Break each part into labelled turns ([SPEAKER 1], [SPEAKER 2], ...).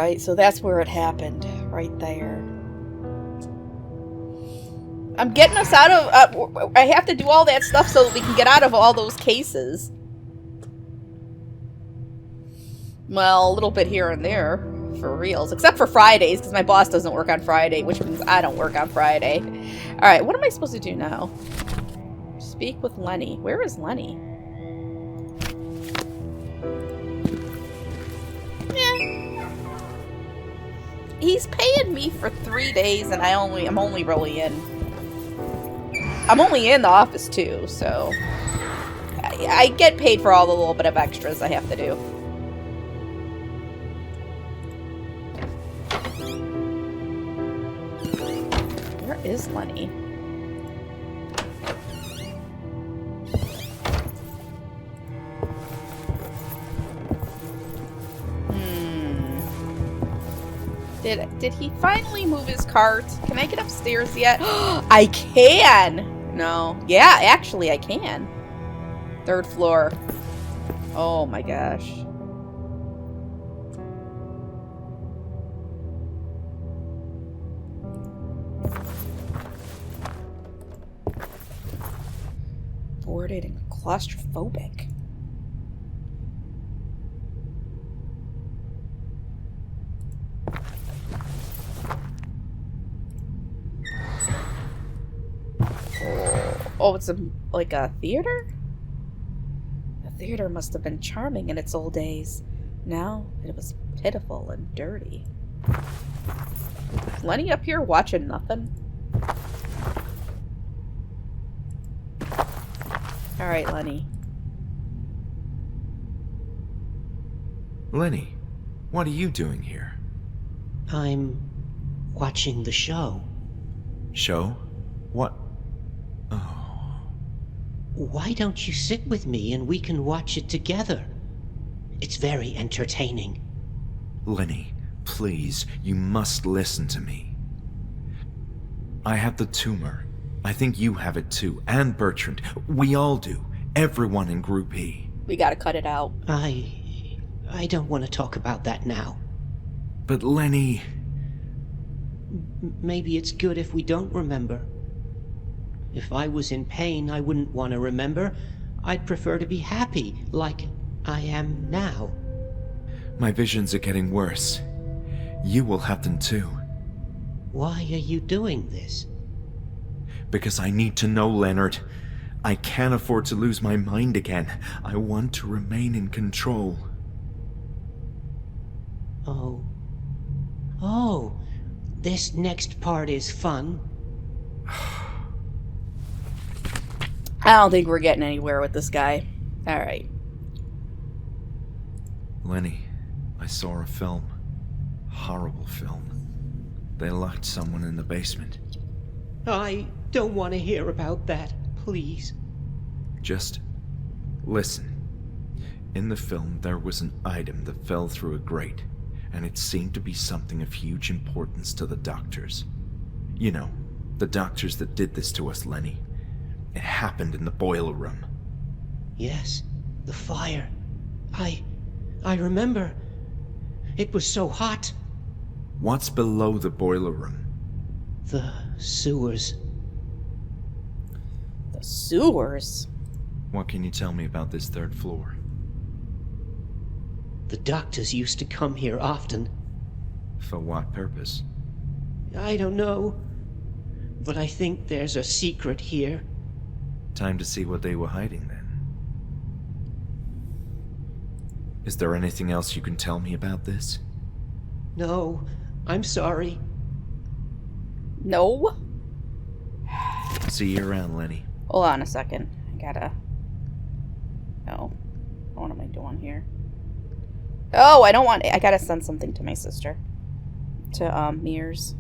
[SPEAKER 1] Alright, so that's where it happened. Right there. I'm getting us out of... I have to do all that stuff so that we can get out of all those cases. Well, a little bit here and there. For reals. Except for Fridays, because my boss doesn't work on Friday, which means I don't work on Friday. Alright, what am I supposed to do now? Speak with Lenny. Where is Lenny? He's paying me for 3 days, and I'm only really in. I'm only in the office too, so I get paid for all the little bit of extras I have to do. Where is Lenny? Did he finally move his cart? Can I get upstairs yet? I can! No. Yeah, actually I can. 3rd floor. Oh my gosh. Boarded and claustrophobic. Oh, it's like a theater? The theater must have been charming in its old days. Now it was pitiful and dirty. Is Lenny up here watching nothing? Alright, Lenny.
[SPEAKER 2] Lenny, what are you doing here?
[SPEAKER 3] I'm watching the show.
[SPEAKER 2] Show? What? Oh.
[SPEAKER 3] Why don't you sit with me and we can watch it together? It's very entertaining.
[SPEAKER 2] Lenny, please, you must listen to me. I have the tumor. I think you have it too, and Bertrand. We all do. Everyone in Group E.
[SPEAKER 1] We gotta cut it out.
[SPEAKER 3] I don't want to talk about that now.
[SPEAKER 2] But Lenny...
[SPEAKER 3] Maybe it's good if we don't remember. If I was in pain, I wouldn't want to remember. I'd prefer to be happy, like I am now.
[SPEAKER 2] My visions are getting worse. You will have them too.
[SPEAKER 3] Why are you doing this?
[SPEAKER 2] Because I need to know, Leonard. I can't afford to lose my mind again. I want to remain in control.
[SPEAKER 3] Oh. Oh, this next part is fun.
[SPEAKER 1] I don't think we're getting anywhere with this guy. Alright.
[SPEAKER 2] Lenny, I saw a film. Horrible film. They locked someone in the basement.
[SPEAKER 3] I don't want to hear about that, please.
[SPEAKER 2] Just listen. In the film, there was an item that fell through a grate, and it seemed to be something of huge importance to the doctors. You know, the doctors that did this to us, Lenny. It happened in the boiler room.
[SPEAKER 3] Yes, the fire. I remember. It was so hot.
[SPEAKER 2] What's below the boiler room?
[SPEAKER 3] The sewers.
[SPEAKER 1] The sewers?
[SPEAKER 2] What can you tell me about this 3rd floor?
[SPEAKER 3] The doctors used to come here often.
[SPEAKER 2] For what purpose?
[SPEAKER 3] I don't know. But I think there's a secret here.
[SPEAKER 2] Time to see what they were hiding, then. Is there anything else you can tell me about this?
[SPEAKER 3] No, I'm sorry.
[SPEAKER 1] No?
[SPEAKER 2] See you around, Lenny.
[SPEAKER 1] Hold on a second. I gotta... No. What am I doing here? Oh, I don't want... I gotta send something to my sister. To, Mears.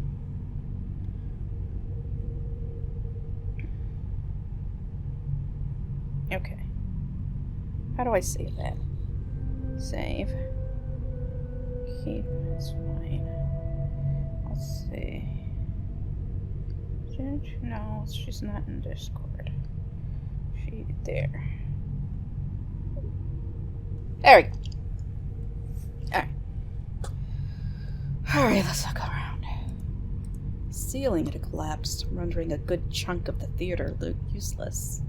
[SPEAKER 1] Okay. How do I save that? Save. Keep. It's fine. Let's see. No, she's not in Discord. She there. There we go. Alright. Alright, let's look around. The ceiling had collapsed, rendering a good chunk of the theater look useless.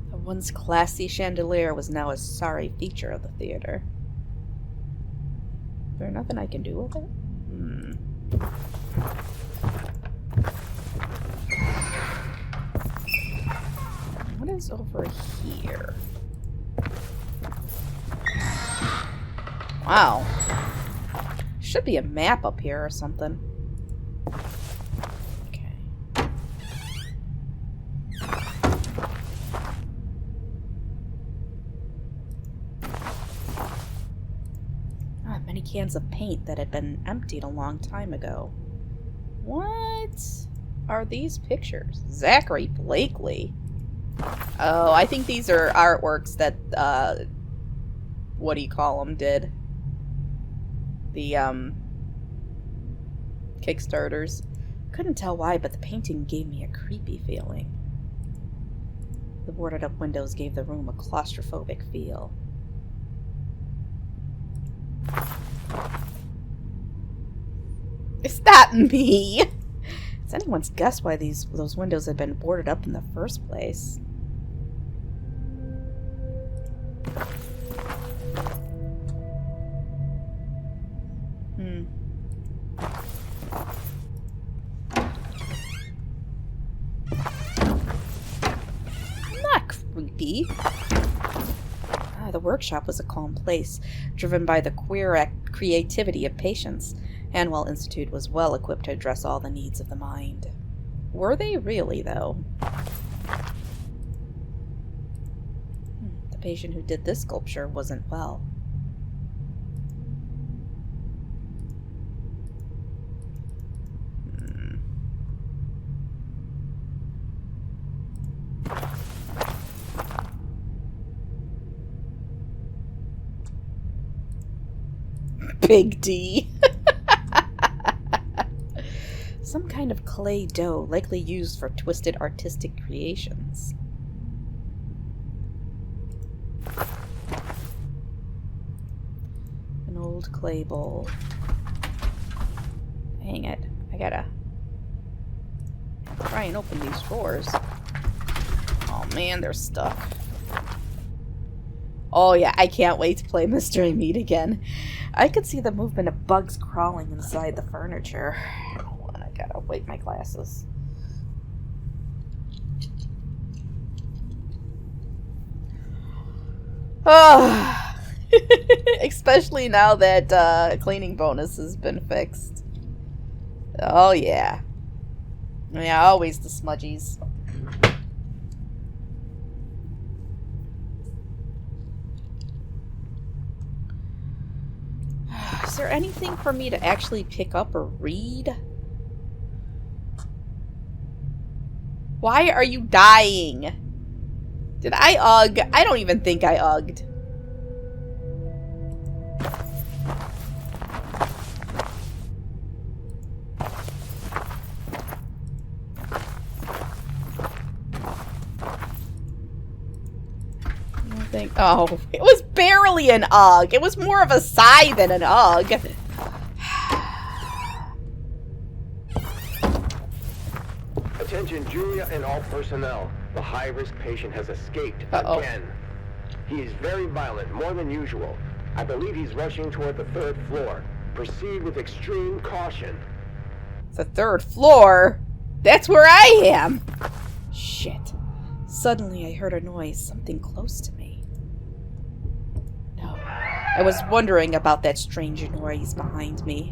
[SPEAKER 1] The once classy chandelier was now a sorry feature of the theater. Is there nothing I can do with it? What is over here? Wow. Should be a map up here or something. Okay. Many cans of paint that had been emptied a long time ago. What are these pictures? Zachary Blakely. Oh, I think these are artworks that, what do you call them, did. The, Kickstarters. Couldn't tell why, but the painting gave me a creepy feeling. The boarded up windows gave the room a claustrophobic feel. Is that me? It's anyone's guess why those windows had been boarded up in the first place. Not creepy. The workshop was a calm place, driven by the queer creativity of patients. Hanwell Institute was well equipped to address all the needs of the mind. Were they really, though? The patient who did this sculpture wasn't well. Big D. Some kind of clay dough, likely used for twisted artistic creations. An old clay bowl. Dang it. I gotta try and open these drawers. Oh man, they're stuck. Oh yeah, I can't wait to play Mystery Meat again. I could see the movement of bugs crawling inside the furniture. Hold on, I gotta wipe my glasses. Oh, especially now that cleaning bonus has been fixed. Oh yeah. Yeah, always the smudgies. Is there anything for me to actually pick up or read? Why are you dying? Did I ugh? I don't even think I ugged. Oh, it was barely an ugh. It was more of a sigh than an ugh.
[SPEAKER 4] Attention, Julia and all personnel. The high-risk patient has escaped again. He is very violent, more than usual. I believe he's rushing toward the 3rd floor. Proceed with extreme caution.
[SPEAKER 1] The 3rd floor? That's where I am. Shit. Suddenly I heard a noise, something close to me. No. I was wondering about that strange noise behind me.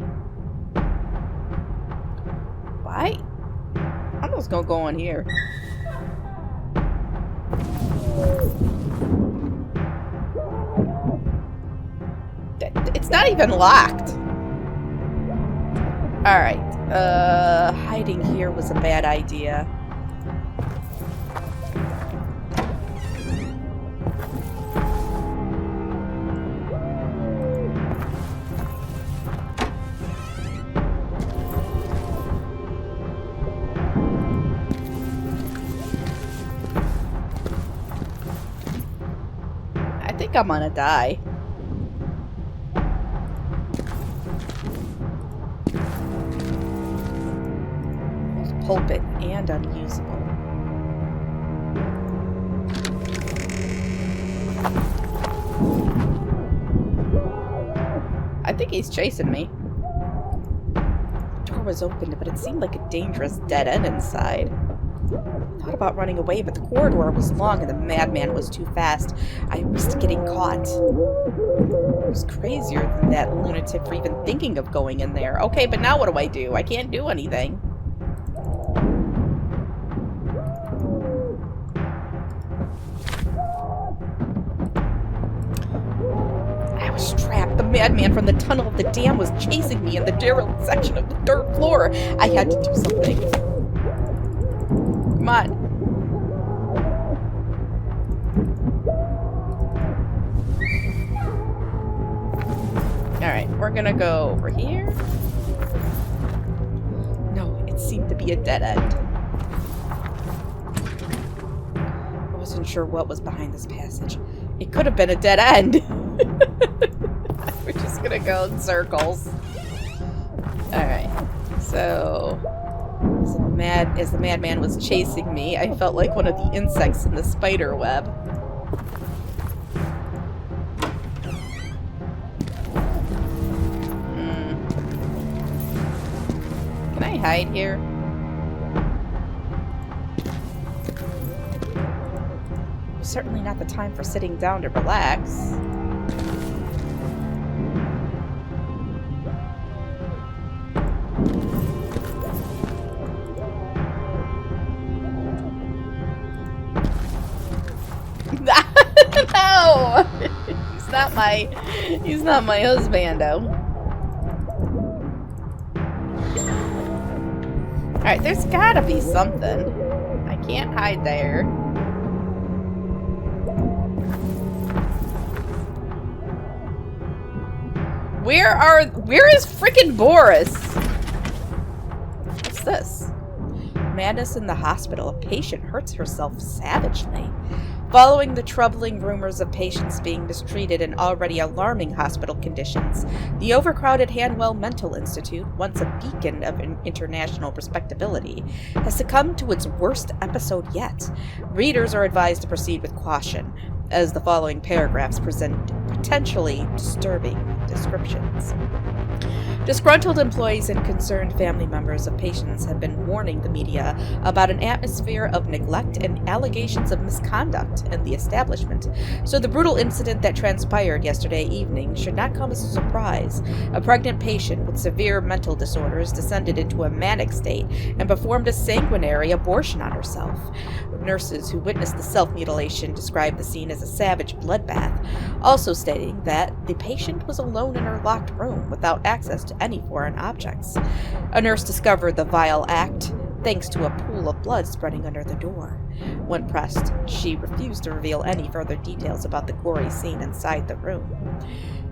[SPEAKER 1] Why? I'm just gonna go in here. It's not even locked. Alright. Hiding here was a bad idea. think I'm gonna die. Pulpit and unusable. I think he's chasing me. The door was open, but it seemed like a dangerous dead end inside. I thought about running away, but the corridor was long and the madman was too fast. I risked getting caught. I was crazier than that lunatic for even thinking of going in there. Okay, but now what do? I can't do anything. I was trapped. The madman from the tunnel of the dam was chasing me in the derelict section of the third floor. I had to do something. Come on. Alright, we're gonna go over here. No, it seemed to be a dead end. I wasn't sure what was behind this passage. It could have been a dead end. We're just gonna go in circles. Alright, so... As the madman was chasing me, I felt like one of the insects in the spider web. Can I hide here? It was certainly not the time for sitting down to relax. No! He's not my husbando. Alright, there's gotta be something. I can't hide there. Where is frickin' Boris? What's this? Madness in the hospital. A patient hurts herself savagely. Following the troubling rumors of patients being mistreated in already alarming hospital conditions, the overcrowded Hanwell Mental Institute, once a beacon of international respectability, has succumbed to its worst episode yet. Readers are advised to proceed with caution, as the following paragraphs present potentially disturbing descriptions. Disgruntled employees and concerned family members of patients have been warning the media about an atmosphere of neglect and allegations of misconduct in the establishment, so the brutal incident that transpired yesterday evening should not come as a surprise. A pregnant patient with severe mental disorders descended into a manic state and performed a sanguinary abortion on herself. Nurses who witnessed the self-mutilation described the scene as a savage bloodbath, also stating that the patient was alone in her locked room without access to any foreign objects. A nurse discovered the vile act thanks to a pool of blood spreading under the door. When pressed, she refused to reveal any further details about the gory scene inside the room.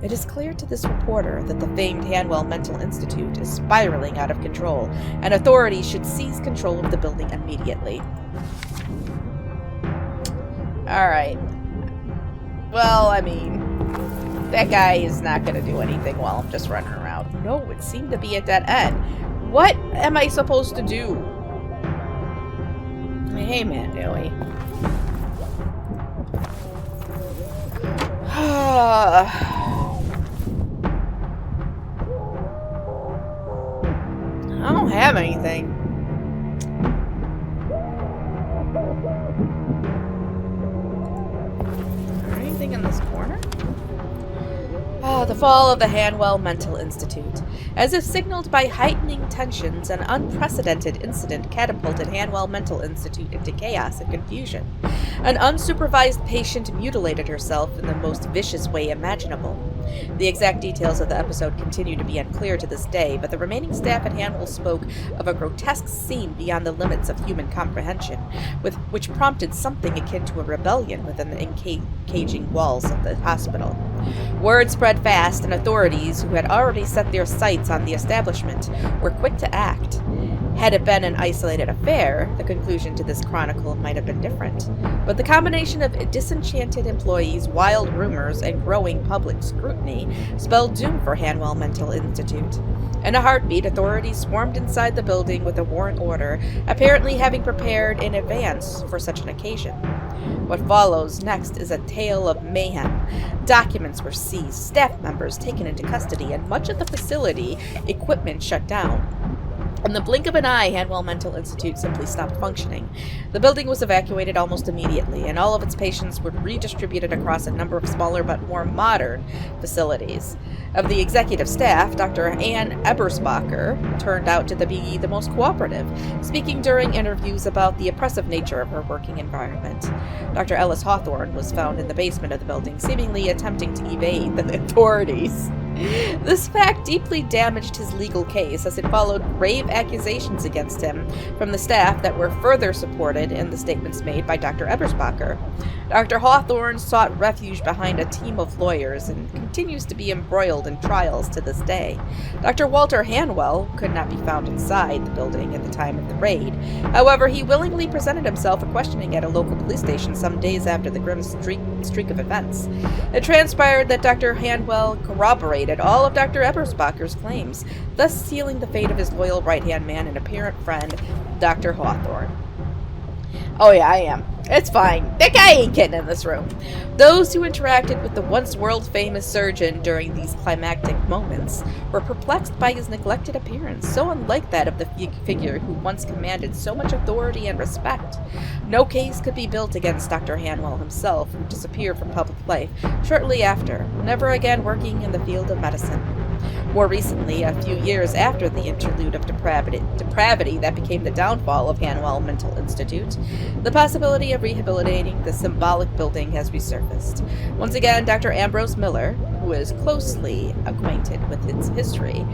[SPEAKER 1] It is clear to this reporter that the famed Hanwell Mental Institute is spiraling out of control, and authorities should seize control of the building immediately. Alright. Well, I mean, that guy is not going to do anything while I'm just running around. No, it seemed to be a dead end. What am I supposed to do? Hey, man, Dewey. I don't have anything. Anything in this corner? The fall of the Hanwell Mental Institute. As if signaled by heightening tensions, an unprecedented incident catapulted Hanwell Mental Institute into chaos and confusion. An unsupervised patient mutilated herself in the most vicious way imaginable. The exact details of the episode continue to be unclear to this day, but the remaining staff at Hanwell spoke of a grotesque scene beyond the limits of human comprehension, which prompted something akin to a rebellion within the encaging walls of the hospital. Word spread fast, and authorities who had already set their sights on the establishment were quick to act. Had it been an isolated affair, the conclusion to this chronicle might have been different. But the combination of disenchanted employees, wild rumors, and growing public scrutiny spelled doom for Hanwell Mental Institute. In a heartbeat, authorities swarmed inside the building with a warrant order, apparently having prepared in advance for such an occasion. What follows next is a tale of mayhem. Documents were seized, staff members taken into custody, and much of the facility equipment shut down. In the blink of an eye, Hanwell Mental Institute simply stopped functioning. The building was evacuated almost immediately, and all of its patients were redistributed across a number of smaller but more modern facilities. Of the executive staff, Dr. Ann Eberspacher turned out to be the most cooperative, speaking during interviews about the oppressive nature of her working environment. Dr. Ellis Hawthorne was found in the basement of the building, seemingly attempting to evade the authorities. This fact deeply damaged his legal case, as it followed grave accusations against him from the staff that were further supported in the statements made by Dr. Eberspacher. Dr. Hawthorne sought refuge behind a team of lawyers and continues to be embroiled in trials to this day. Dr. Walter Hanwell could not be found inside the building at the time of the raid. However, he willingly presented himself for questioning at a local police station some days after the grim streak of events. It transpired that Dr. Hanwell corroborated all of Dr. Eberspacher's claims, thus sealing the fate of his loyal right-hand man and apparent friend, Dr. Hawthorne. Oh yeah, I am. It's fine. That guy ain't getting in this room. Those who interacted with the once world-famous surgeon during these climactic moments were perplexed by his neglected appearance, so unlike that of the figure who once commanded so much authority and respect. No case could be built against Dr. Hanwell himself, who disappeared from public life shortly after, never again working in the field of medicine. More recently, a few years after the interlude of depravity that became the downfall of Hanwell Mental Institute, the possibility of rehabilitating the symbolic building has resurfaced. Once again, Dr. Ambrose Miller, who is closely acquainted with its history,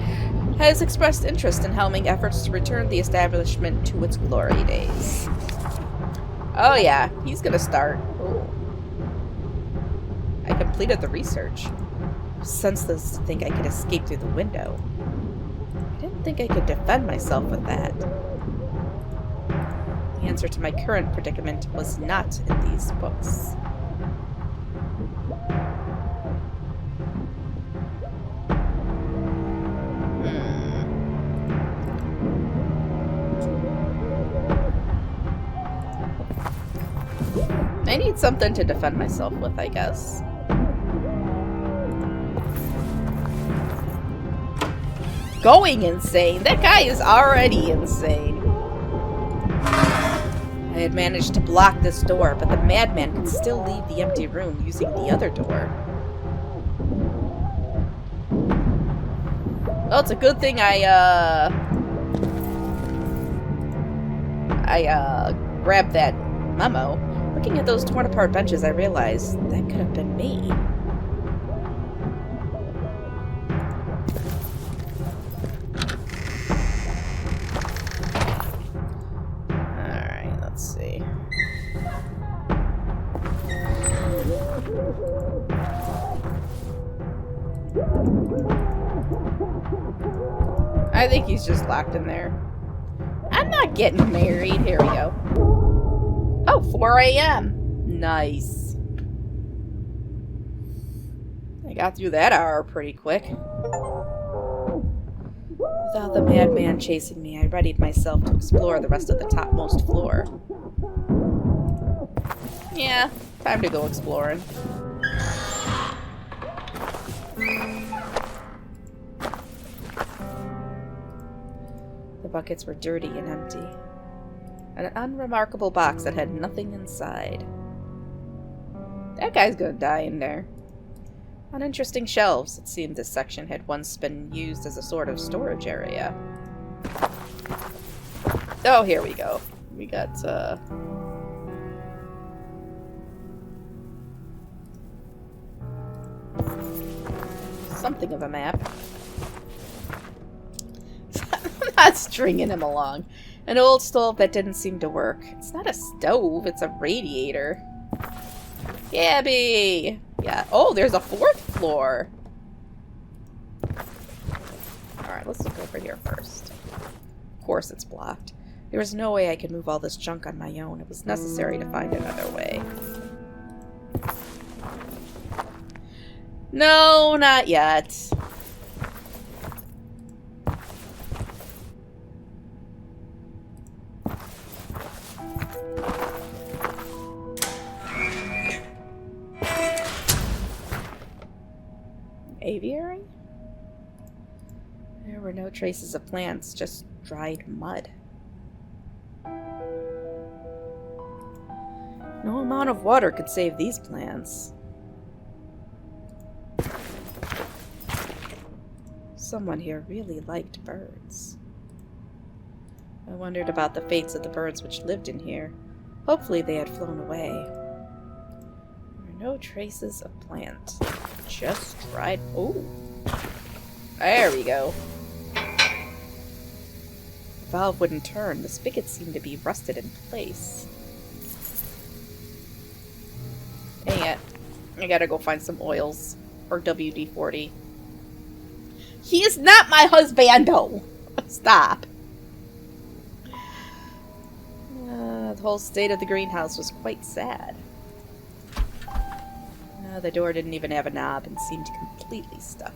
[SPEAKER 1] has expressed interest in helming efforts to return the establishment to its glory days. Oh yeah, he's gonna start. Ooh. I completed the research. Senseless to think I could escape through the window. I didn't think I could defend myself with that. The answer to my current predicament was not in these books. I need something to defend myself with, I guess. Going insane. That guy is already insane. I had managed to block this door, but the madman could still leave the empty room using the other door. Well, it's a good thing I grabbed that memo. Looking at those torn apart benches, I realized that could have been me. I think he's just locked in there. I'm not getting married. Here we go. Oh, 4 a.m. Nice. I got through that hour pretty quick. Without the madman chasing me, I readied myself to explore the rest of the topmost floor. Yeah, time to go exploring. The buckets were dirty and empty. An unremarkable box that had nothing inside. That guy's gonna die in there. Uninteresting shelves. It seemed this section had once been used as a sort of storage area. Oh, here we go. We got, something of a map. I'm not stringing him along. An old stove that didn't seem to work. It's not a stove, it's a radiator. Gabby! Yeah. Oh, there's a 4th floor. Alright, let's look over here first. course it's blocked. There was no way I could move all this junk on my own. It was necessary to find another way. No, not yet. Aviary? There were no traces of plants, just dried mud. No amount of water could save these plants. Someone here really liked birds. I wondered about the fates of the birds which lived in here. Hopefully they had flown away. There were no traces of plant. Just dried... Ooh. There we go. The valve wouldn't turn. The spigot seemed to be rusted in place. Dang it. I gotta go find some oils. Or WD-40. He is not my husbando! Stop. The whole state of the greenhouse was quite sad. The door didn't even have a knob and seemed completely stuck.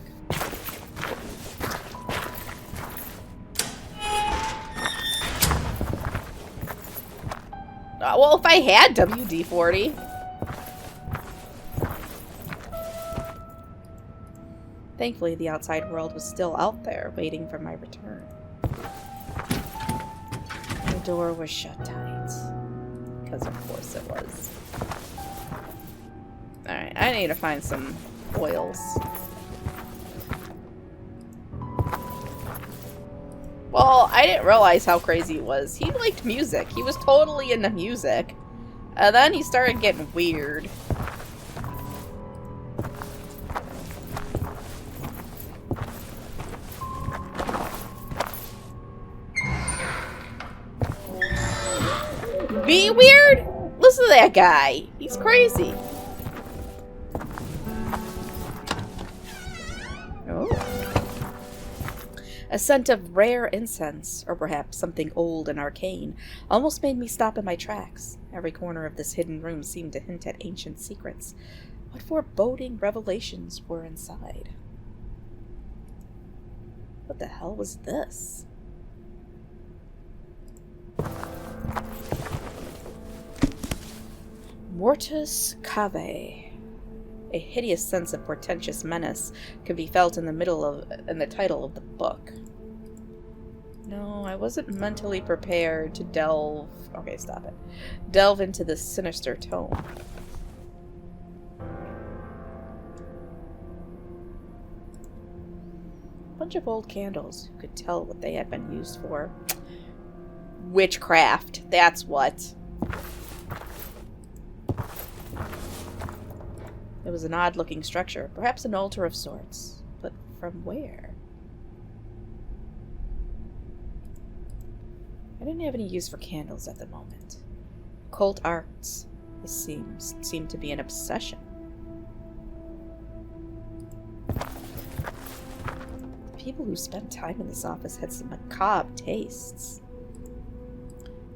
[SPEAKER 1] Well, if I had WD-40... Thankfully, the outside world was still out there, waiting for my return. The door was shut tight. Because of course it was. Alright, I need to find some oils. Well, I didn't realize how crazy it was. He liked music. He was totally into music. And then he started getting weird. Be weird? Listen to that guy. He's crazy. Oh. A scent of rare incense, or perhaps something old and arcane, almost made me stop in my tracks. Every corner of this hidden room seemed to hint at ancient secrets. What foreboding revelations were inside? What the hell was this? Mortis Cave. A hideous sense of portentous menace could be felt in the title of the book. No, I wasn't mentally prepared to delve... Okay, stop it. Delve into this sinister tome. A bunch of old candles. Who could tell what they had been used for? Witchcraft. That's what. It was an odd-looking structure, perhaps an altar of sorts. But from where? I didn't have any use for candles at the moment. Occult arts. This seemed to be an obsession. People who spent time in this office had some macabre tastes.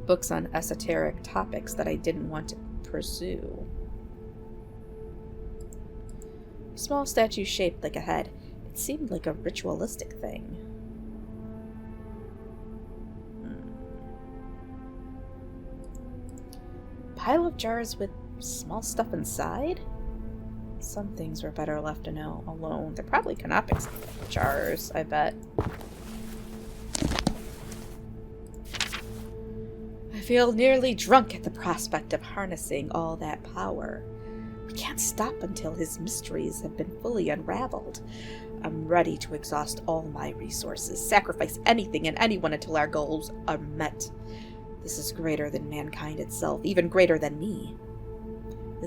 [SPEAKER 1] Books on esoteric topics that I didn't want to pursue. A small statue shaped like a head. It seemed like a ritualistic thing. Pile of jars with small stuff inside? Some things were better left alone. They're probably canopic jars, I bet. I feel nearly drunk at the prospect of harnessing all that power. We can't stop until his mysteries have been fully unraveled. I'm ready to exhaust all my resources, sacrifice anything and anyone until our goals are met. This is greater than mankind itself, even greater than me.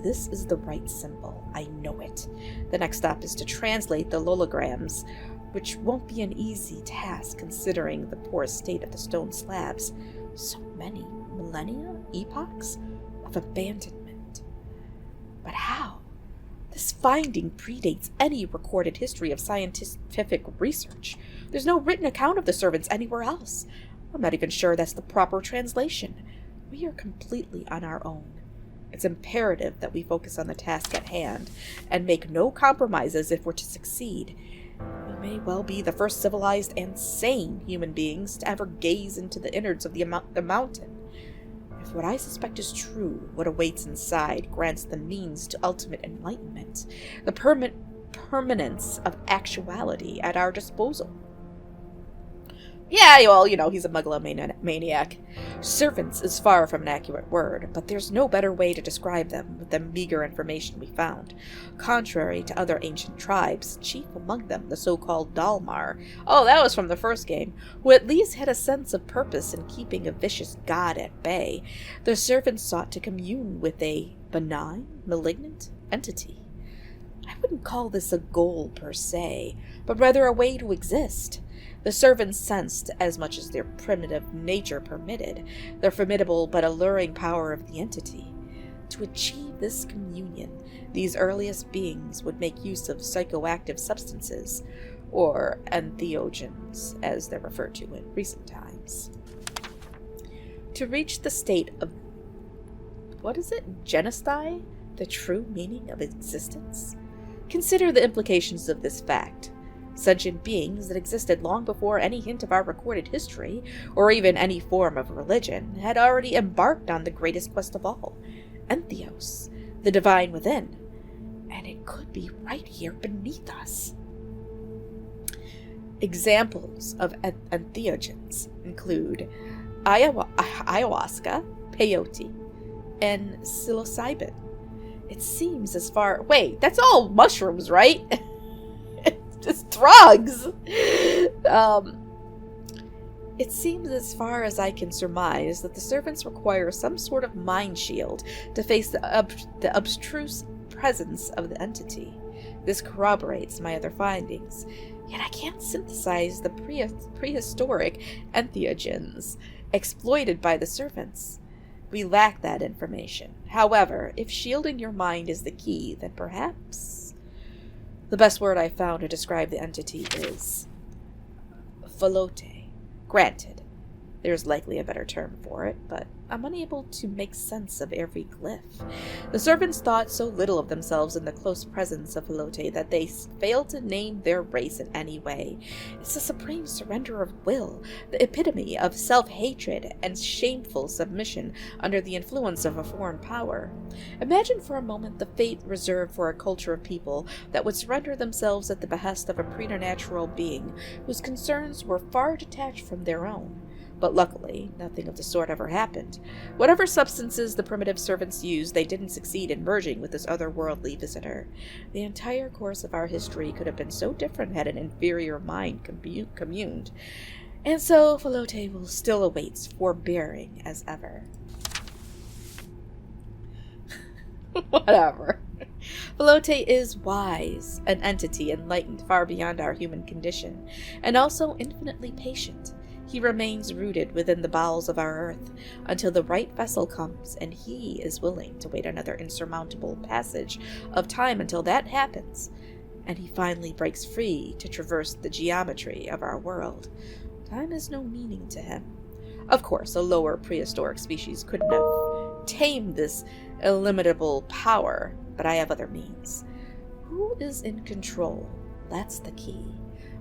[SPEAKER 1] This is the right symbol. I know it. The next step is to translate the lolograms, which won't be an easy task considering the poor state of the stone slabs. So many millennia, epochs of abandonment. But how? This finding predates any recorded history of scientific research. There's no written account of the servants anywhere else. I'm not even sure that's the proper translation. We are completely on our own. It's imperative that we focus on the task at hand and make no compromises if we're to succeed. We may well be the first civilized and sane human beings to ever gaze into the innards of the mountain. If what I suspect is true, what awaits inside grants the means to ultimate enlightenment, the permanence of actuality at our disposal. Yeah, well, he's a megalomaniac. Servants is far from an accurate word, but there's no better way to describe them with the meager information we found. Contrary to other ancient tribes, chief among them, the so-called Dalmar, that was from the first game, who at least had a sense of purpose in keeping a vicious god at bay, the servants sought to commune with a benign, malignant entity. I wouldn't call this a goal per se, but rather a way to exist. The servants sensed, as much as their primitive nature permitted, the formidable but alluring power of the entity. To achieve this communion, these earliest beings would make use of psychoactive substances, or entheogens, as they're referred to in recent times. To reach the state of, genesthai, the true meaning of existence? Consider the implications of this fact. Sentient beings that existed long before any hint of our recorded history, or even any form of religion, had already embarked on the greatest quest of all, Entheos, the divine within. And it could be right here beneath us. Examples of entheogens include ayahuasca, peyote, and psilocybin. It seems as far... Wait, that's all mushrooms, right? Just drugs! It seems, as far as I can surmise, that the servants require some sort of mind shield to face the abstruse presence of the entity. This corroborates my other findings, yet I can't synthesize the prehistoric entheogens exploited by the servants. We lack that information. However, if shielding your mind is the key, then perhaps... The best word I found to describe the entity is Falote. Granted, there's likely a better term for it, but I'm unable to make sense of every glyph. The servants thought so little of themselves in the close presence of Falote that they failed to name their race in any way. It's a supreme surrender of will, the epitome of self-hatred and shameful submission under the influence of a foreign power. Imagine for a moment the fate reserved for a culture of people that would surrender themselves at the behest of a preternatural being whose concerns were far detached from their own. But luckily, nothing of the sort ever happened. Whatever substances the primitive servants used, they didn't succeed in merging with this otherworldly visitor. The entire course of our history could have been so different had an inferior mind communed. And so, Falote will still awaits, forbearing as ever. Whatever. Falote is wise, an entity enlightened far beyond our human condition, and also infinitely patient. He remains rooted within the bowels of our earth until the right vessel comes, and he is willing to wait another insurmountable passage of time until that happens, and he finally breaks free to traverse the geometry of our world. Time has no meaning to him. Of course, a lower prehistoric species couldn't have tamed this illimitable power, but I have other means. Who is in control? That's the key.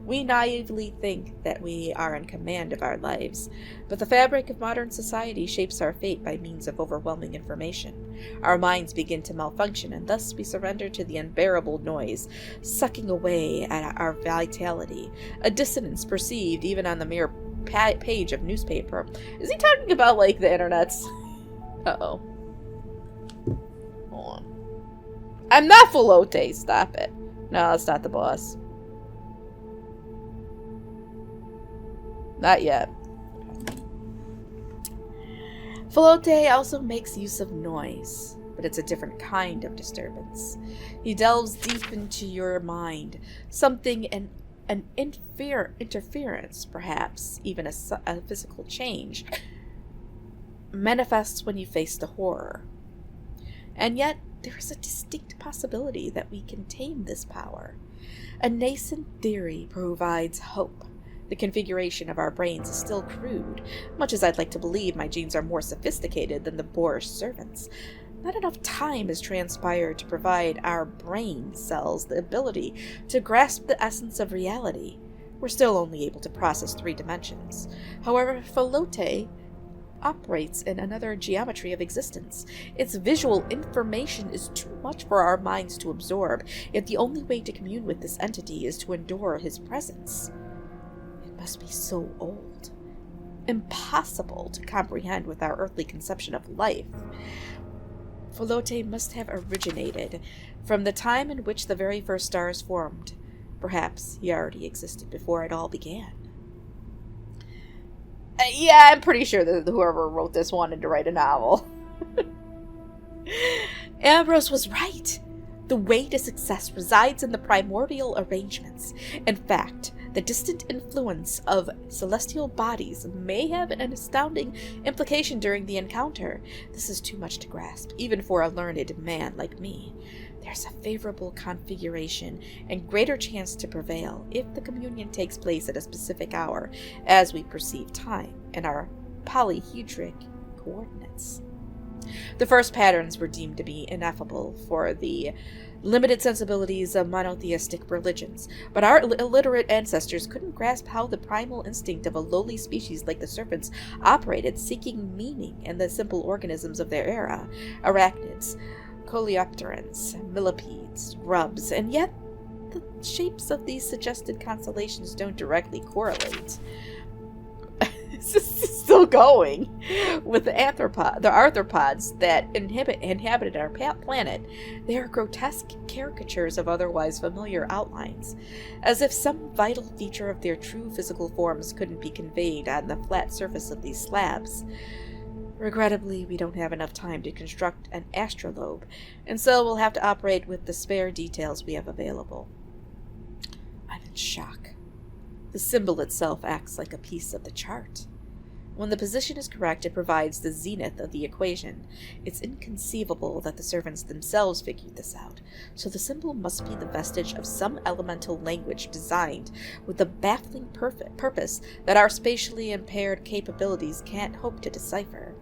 [SPEAKER 1] We naively think that we are in command of our lives, but the fabric of modern society shapes our fate by means of overwhelming information. Our minds begin to malfunction, and thus we surrender to the unbearable noise, sucking away at our vitality, a dissonance perceived even on the mere page of newspaper. Is he talking about, like, the internets? Uh-oh. Hold on. I'm not Falote, stop it. No, that's not the boss. Not yet. Falote also makes use of noise, but it's a different kind of disturbance. He delves deep into your mind, something an interference, perhaps even a physical change, manifests when you face the horror. And yet, there is a distinct possibility that we can tame this power. A nascent theory provides hope. The configuration of our brains is still crude, much as I'd like to believe my genes are more sophisticated than the boorish servants. Not enough time has transpired to provide our brain cells the ability to grasp the essence of reality. We're still only able to process 3 dimensions. However, Philote operates in another geometry of existence. Its visual information is too much for our minds to absorb, yet the only way to commune with this entity is to endure his presence. It must be so old, impossible to comprehend with our earthly conception of life. Philote must have originated from the time in which the very first stars formed. Perhaps he already existed before it all began. Yeah, I'm pretty sure that whoever wrote this wanted to write a novel. Ambrose was right. The way to success resides in the primordial arrangements. In fact, the distant influence of celestial bodies may have an astounding implication during the encounter. This is too much to grasp, even for a learned man like me. There's a favorable configuration and greater chance to prevail if the communion takes place at a specific hour, as we perceive time in our polyhedric coordinates. The first patterns were deemed to be ineffable for the limited sensibilities of monotheistic religions, but our illiterate ancestors couldn't grasp how the primal instinct of a lowly species like the serpents operated, seeking meaning in the simple organisms of their era, arachnids, coleopterans, millipedes, grubs, and yet the shapes of these suggested constellations don't directly correlate. This is still going. With the arthropods that inhabited our planet, they are grotesque caricatures of otherwise familiar outlines, as if some vital feature of their true physical forms couldn't be conveyed on the flat surface of these slabs. Regrettably, we don't have enough time to construct an astrolabe, and so we'll have to operate with the spare details we have available. I'm in shock. The symbol itself acts like a piece of the chart. When the position is correct, it provides the zenith of the equation. It's inconceivable that the servants themselves figured this out, so the symbol must be the vestige of some elemental language designed with the baffling purpose that our spatially impaired capabilities can't hope to decipher.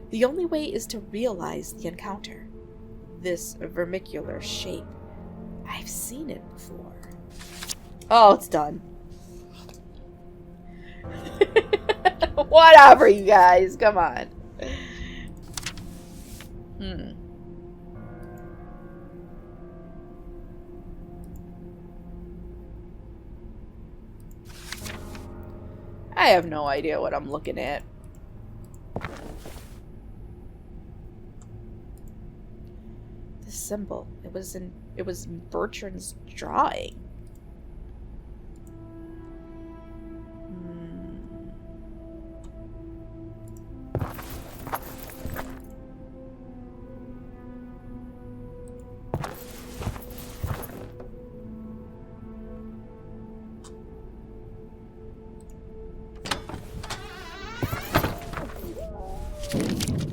[SPEAKER 1] The only way is to realize the encounter. This vermicular shape. I've seen it before. Oh, it's done. Whatever, you guys. Come on. I have no idea what I'm looking at. The symbol. It was in Bertrand's drawing.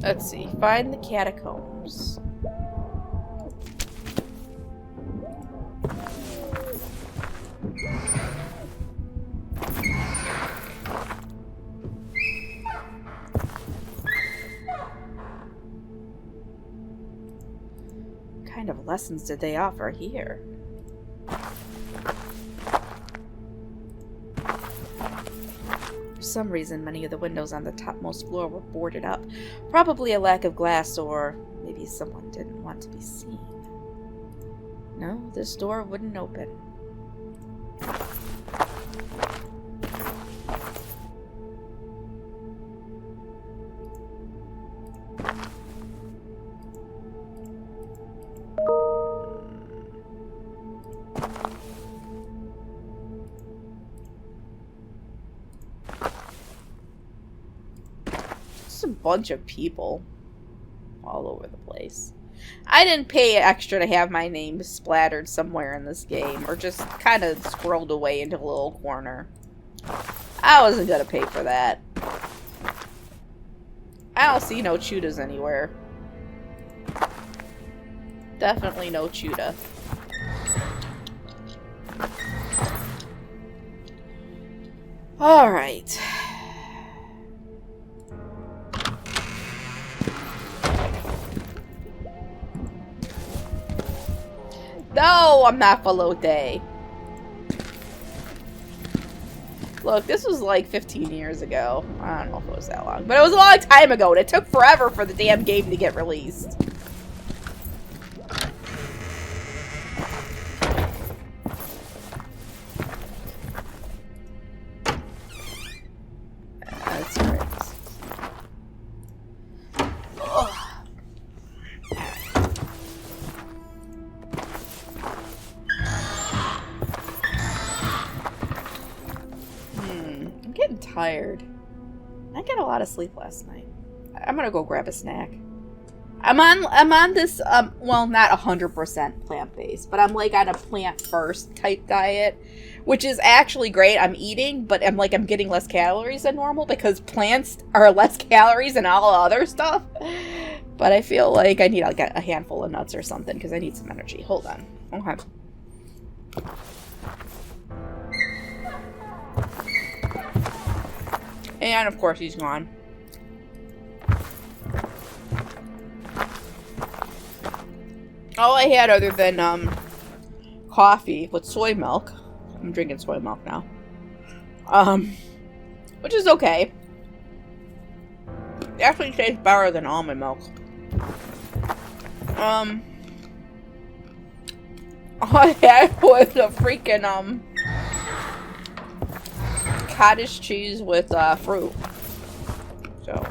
[SPEAKER 1] Let's see. Find the catacombs. What kind of lessons did they offer here? For some reason, many of the windows on the topmost floor were boarded up. Probably a lack of glass, or maybe someone didn't want to be seen. No, this door wouldn't open. A bunch of people all over the place. I didn't pay extra to have my name splattered somewhere in this game, or just kind of scrolled away into a little corner. I wasn't gonna pay for that. I don't see no Chudahs anywhere. Definitely no Chudah. Alright. No, I'm not Falote. Look, this was like 15 years ago. I don't know if it was that long. But it was a long time ago, and it took forever for the damn game to get released. That's right. I'm getting tired. I didn't get a lot of sleep last night. I'm gonna go grab a snack. I'm on this well, not 100% plant-based, but I'm like on a plant-first type diet, which is actually great. I'm eating, but I'm getting less calories than normal because plants are less calories than all other stuff. But I feel like I need like a handful of nuts or something because I need some energy. Hold on. Okay. And of course he's gone. All I had other than coffee with soy milk. I'm drinking soy milk now. Which is okay. It actually tastes better than almond milk. All I had was a freaking cottage cheese with fruit. So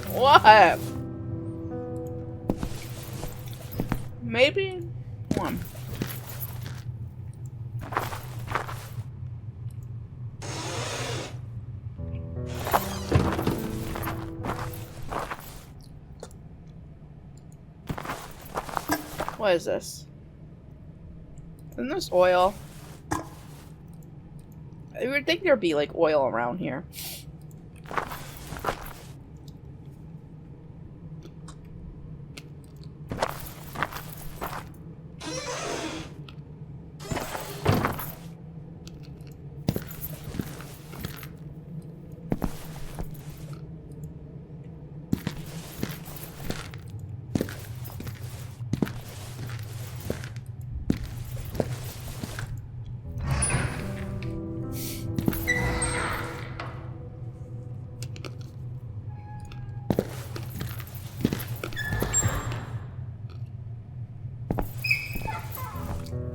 [SPEAKER 1] what? Maybe one. What is this? Isn't this oil? I would think there'd be like oil around here.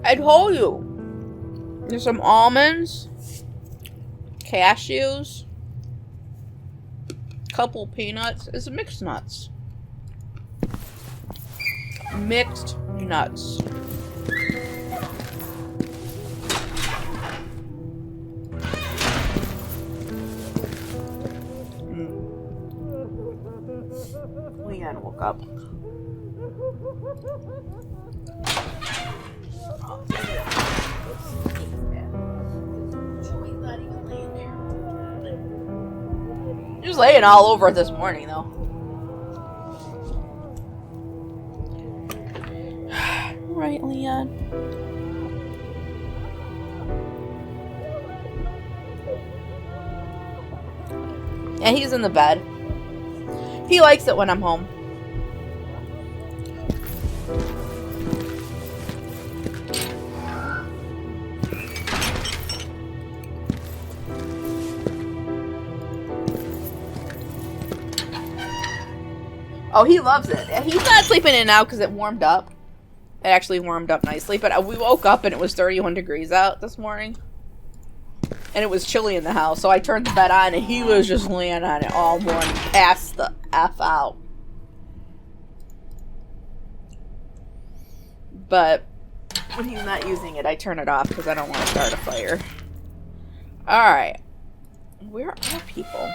[SPEAKER 1] I told you. There's some almonds, cashews, couple peanuts. It's mixed nuts. Mixed nuts. Leanne woke up. She was laying all over it this morning, though. Right, Leon. And he's in the bed. He likes it when I'm home. Oh, he loves it. He's not sleeping in now because it warmed up. It actually warmed up nicely. But we woke up and it was 31 degrees out this morning. And it was chilly in the house. So I turned the bed on and he was just laying on it all morning. Passed the F out. But when he's not using it, I turn it off because I don't want to start a fire. Alright. Where are people?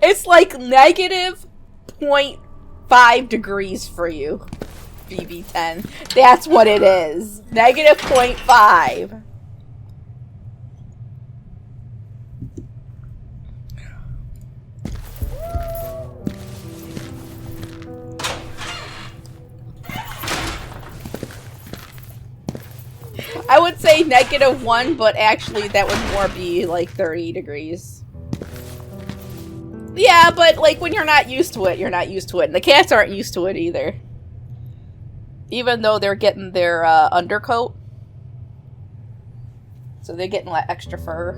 [SPEAKER 1] It's like negative 0.5 degrees for you, BB10. That's what it is. Negative 0.5. I would say -1, but actually that would more be like 30 degrees. Yeah, but like when you're not used to it, you're not used to it. And the cats aren't used to it either. Even though they're getting their undercoat. So they're getting like extra fur.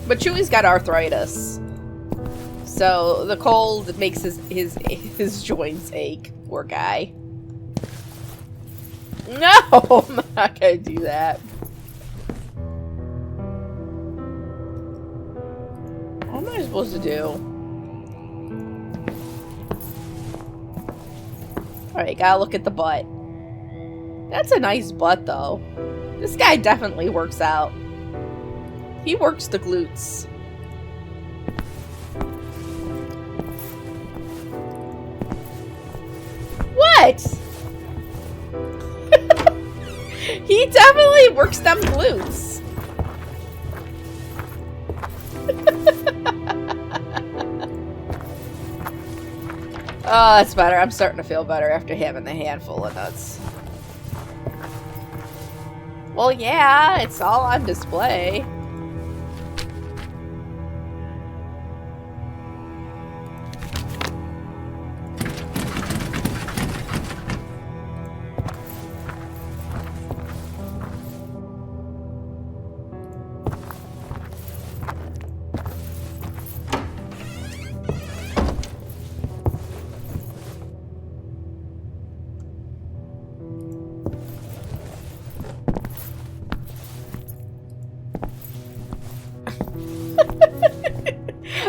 [SPEAKER 1] But Chewy's got arthritis. So the cold makes his joints ache. Poor guy. No, I'm not gonna do that. What am I supposed to do? Alright, gotta look at the butt. That's a nice butt, though. This guy definitely works out. He works the glutes. What? He definitely works them glutes. Oh, that's better. I'm starting to feel better after having the handful of nuts. Well, yeah, it's all on display.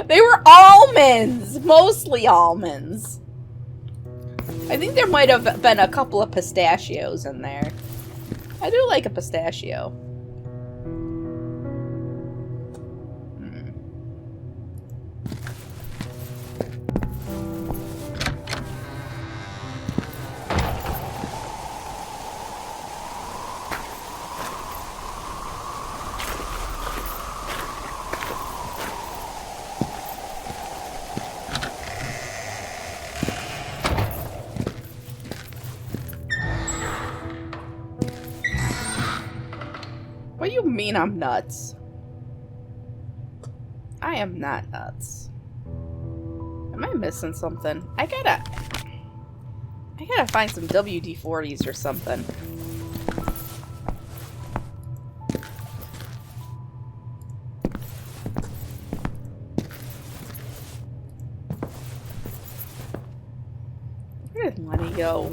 [SPEAKER 1] They were almonds! Mostly almonds. I think there might have been a couple of pistachios in there. I do like a pistachio. What do you mean I'm nuts? I am not nuts. Am I missing something? I gotta find some WD-40s or something. Where did money go?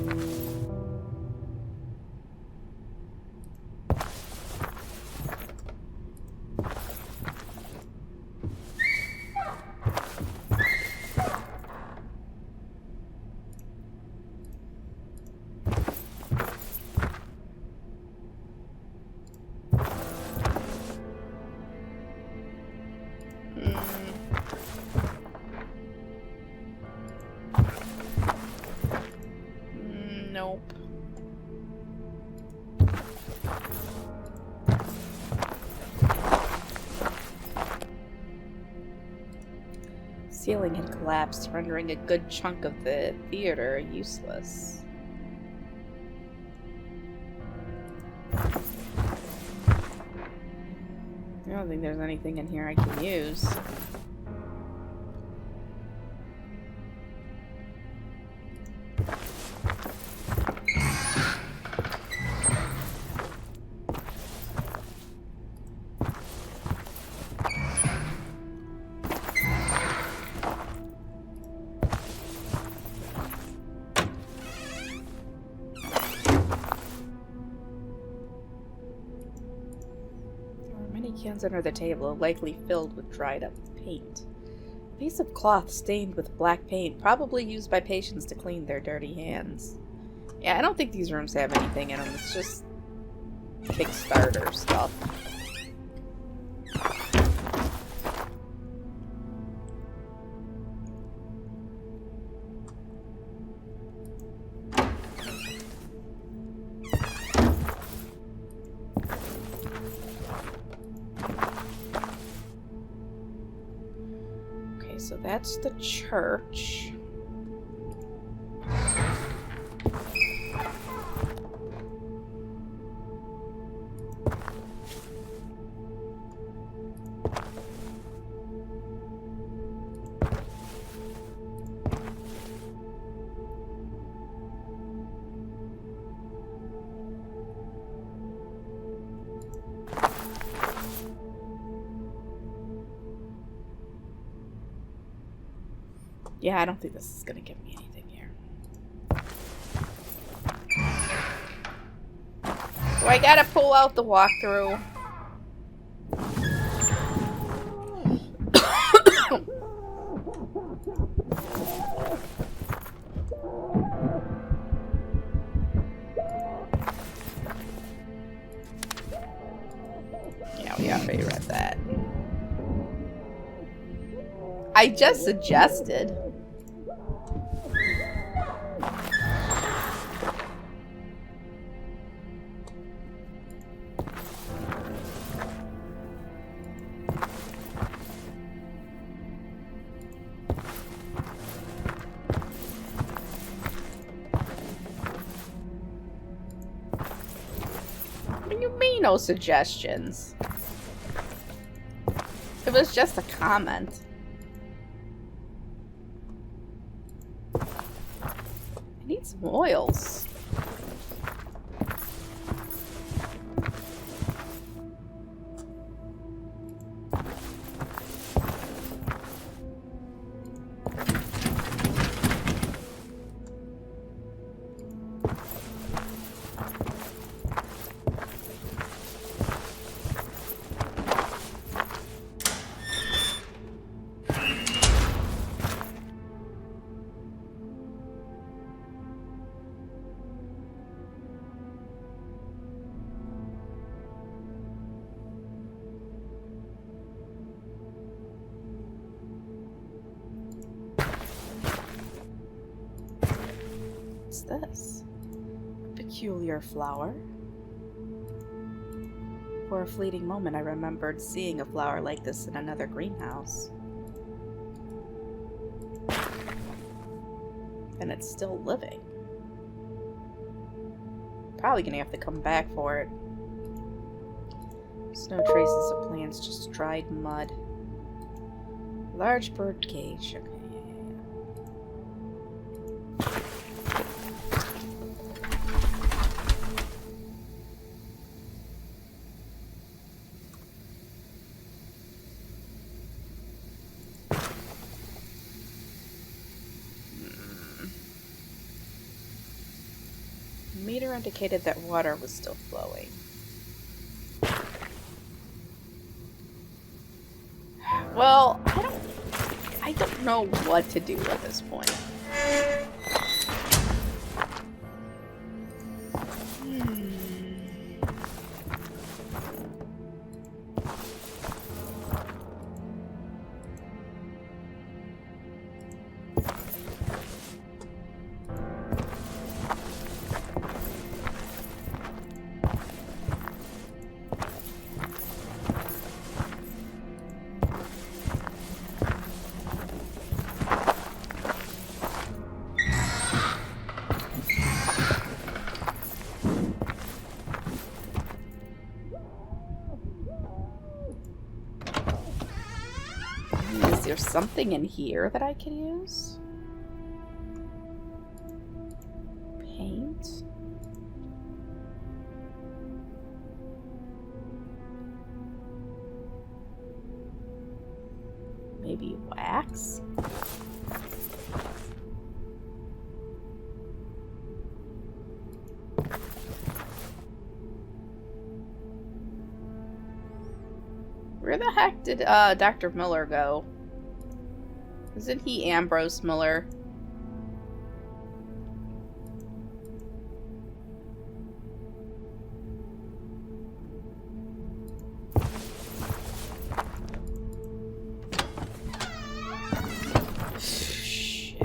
[SPEAKER 1] Nope. Ceiling had collapsed, rendering a good chunk of the theater useless. I don't think there's anything in here I can use. Cans under the table, likely filled with dried up paint. A piece of cloth stained with black paint, probably used by patients to clean their dirty hands. Yeah, I don't think these rooms have anything in them. It's just Kickstarter stuff. Okay, so that's the church. Yeah, I don't think this is gonna give me anything here. So I gotta pull out the walkthrough. Yeah, we already read that. I just suggested. What do you mean, no suggestions? It was just a comment. I need some oils. What's this? A peculiar flower? For a fleeting moment, I remembered seeing a flower like this in another greenhouse. And it's still living. Probably gonna have to come back for it. There's no traces of plants, just dried mud. Large bird cage. Okay. Meter indicated that water was still flowing. Well, I don't know what to do at this point. Is there something in here that I can use? Paint? Maybe wax? Where the heck did Dr. Miller go? Isn't he Ambrose Miller? Shit.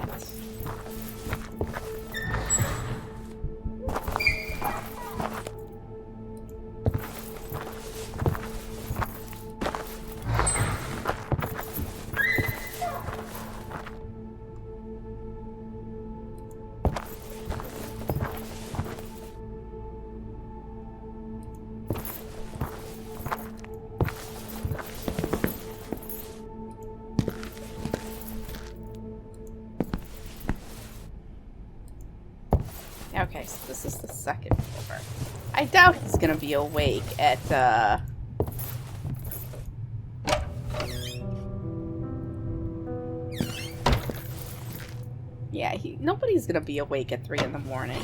[SPEAKER 1] second floor. I doubt he's gonna be awake at, yeah, nobody's gonna be awake at 3 in the morning.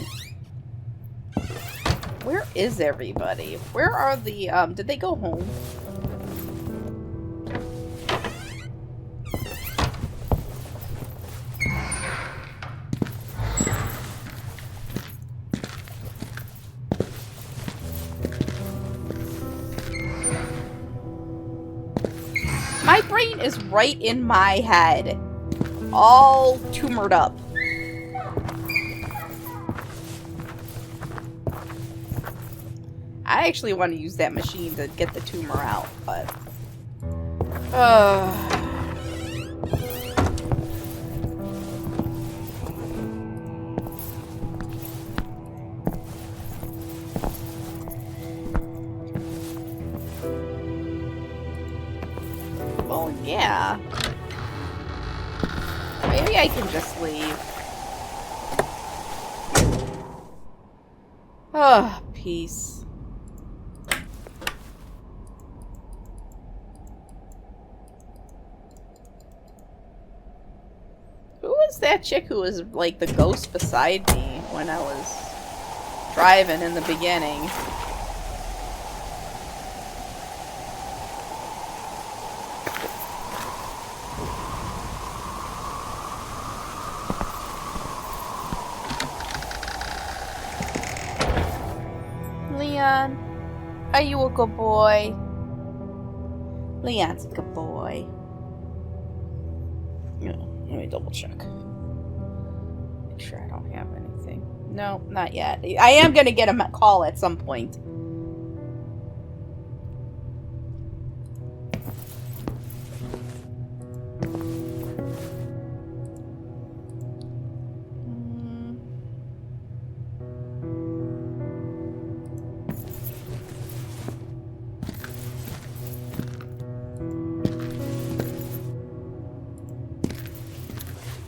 [SPEAKER 1] Where is everybody? Where are the, did they go home? My brain is right in my head. All tumored up. I actually want to use that machine to get the tumor out, but... Well, yeah. Maybe I can just leave. Oh, peace. Who was that chick who was like the ghost beside me when I was driving in the beginning? Leon, are you a good boy? Leon's a good boy. Let me double check. Make sure I don't have anything. No, not yet. I am gonna get a call at some point.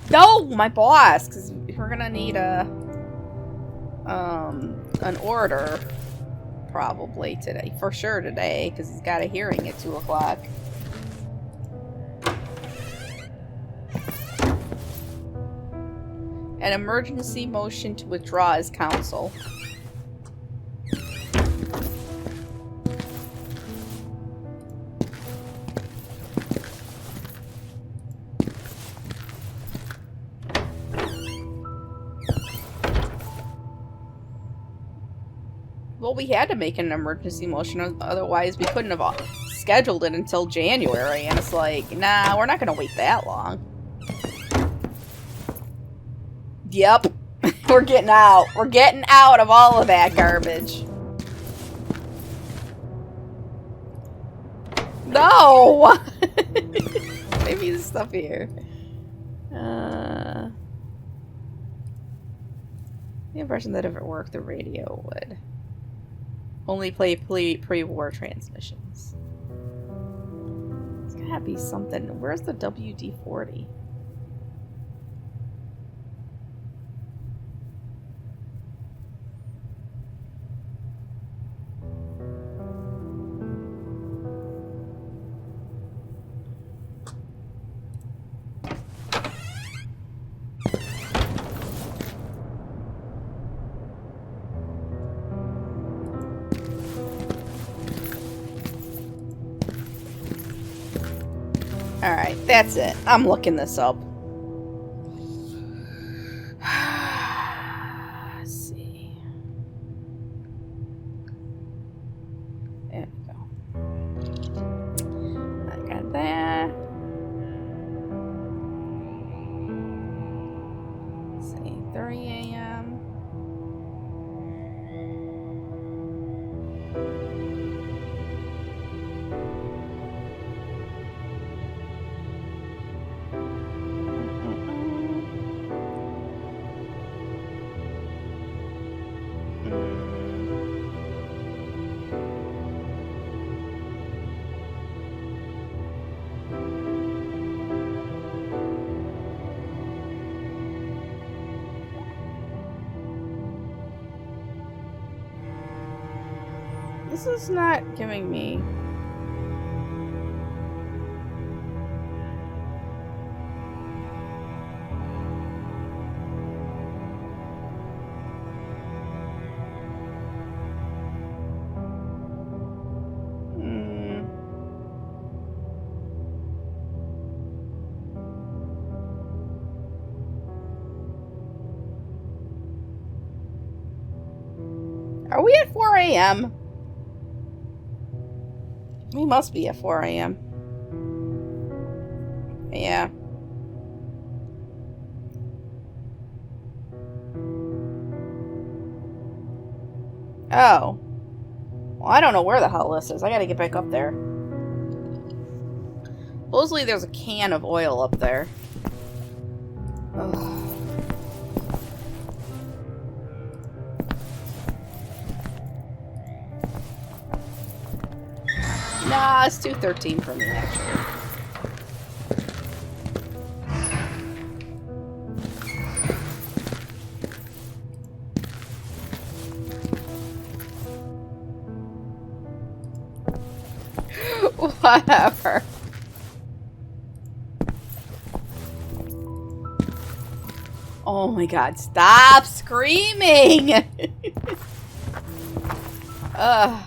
[SPEAKER 1] No, my boss, because we're gonna need an order probably today, for sure today, because he's got a hearing at 2 o'clock. An emergency motion to withdraw as counsel. Well, we had to make an emergency motion, otherwise we couldn't have scheduled it until January, and it's like, nah, we're not gonna wait that long. Yep. We're getting out. We're getting out of all of that garbage. No! Maybe there's stuff here. The impression that if it worked, the radio would only play pre-war transmissions. It's gotta be something. Where's the WD-40? Alright, that's it. I'm looking this up. Let's see. There we go. I got that. Let's see, 3 a.m. This is not giving me... Are we at 4 a.m.? We must be at 4 a.m. Yeah. Oh. Well, I don't know where the hell this is. I gotta get back up there. Supposedly there's a can of oil up there. Ugh. Nah, it's 2:13 for me, actually. Whatever. Oh my god, stop screaming! Ugh.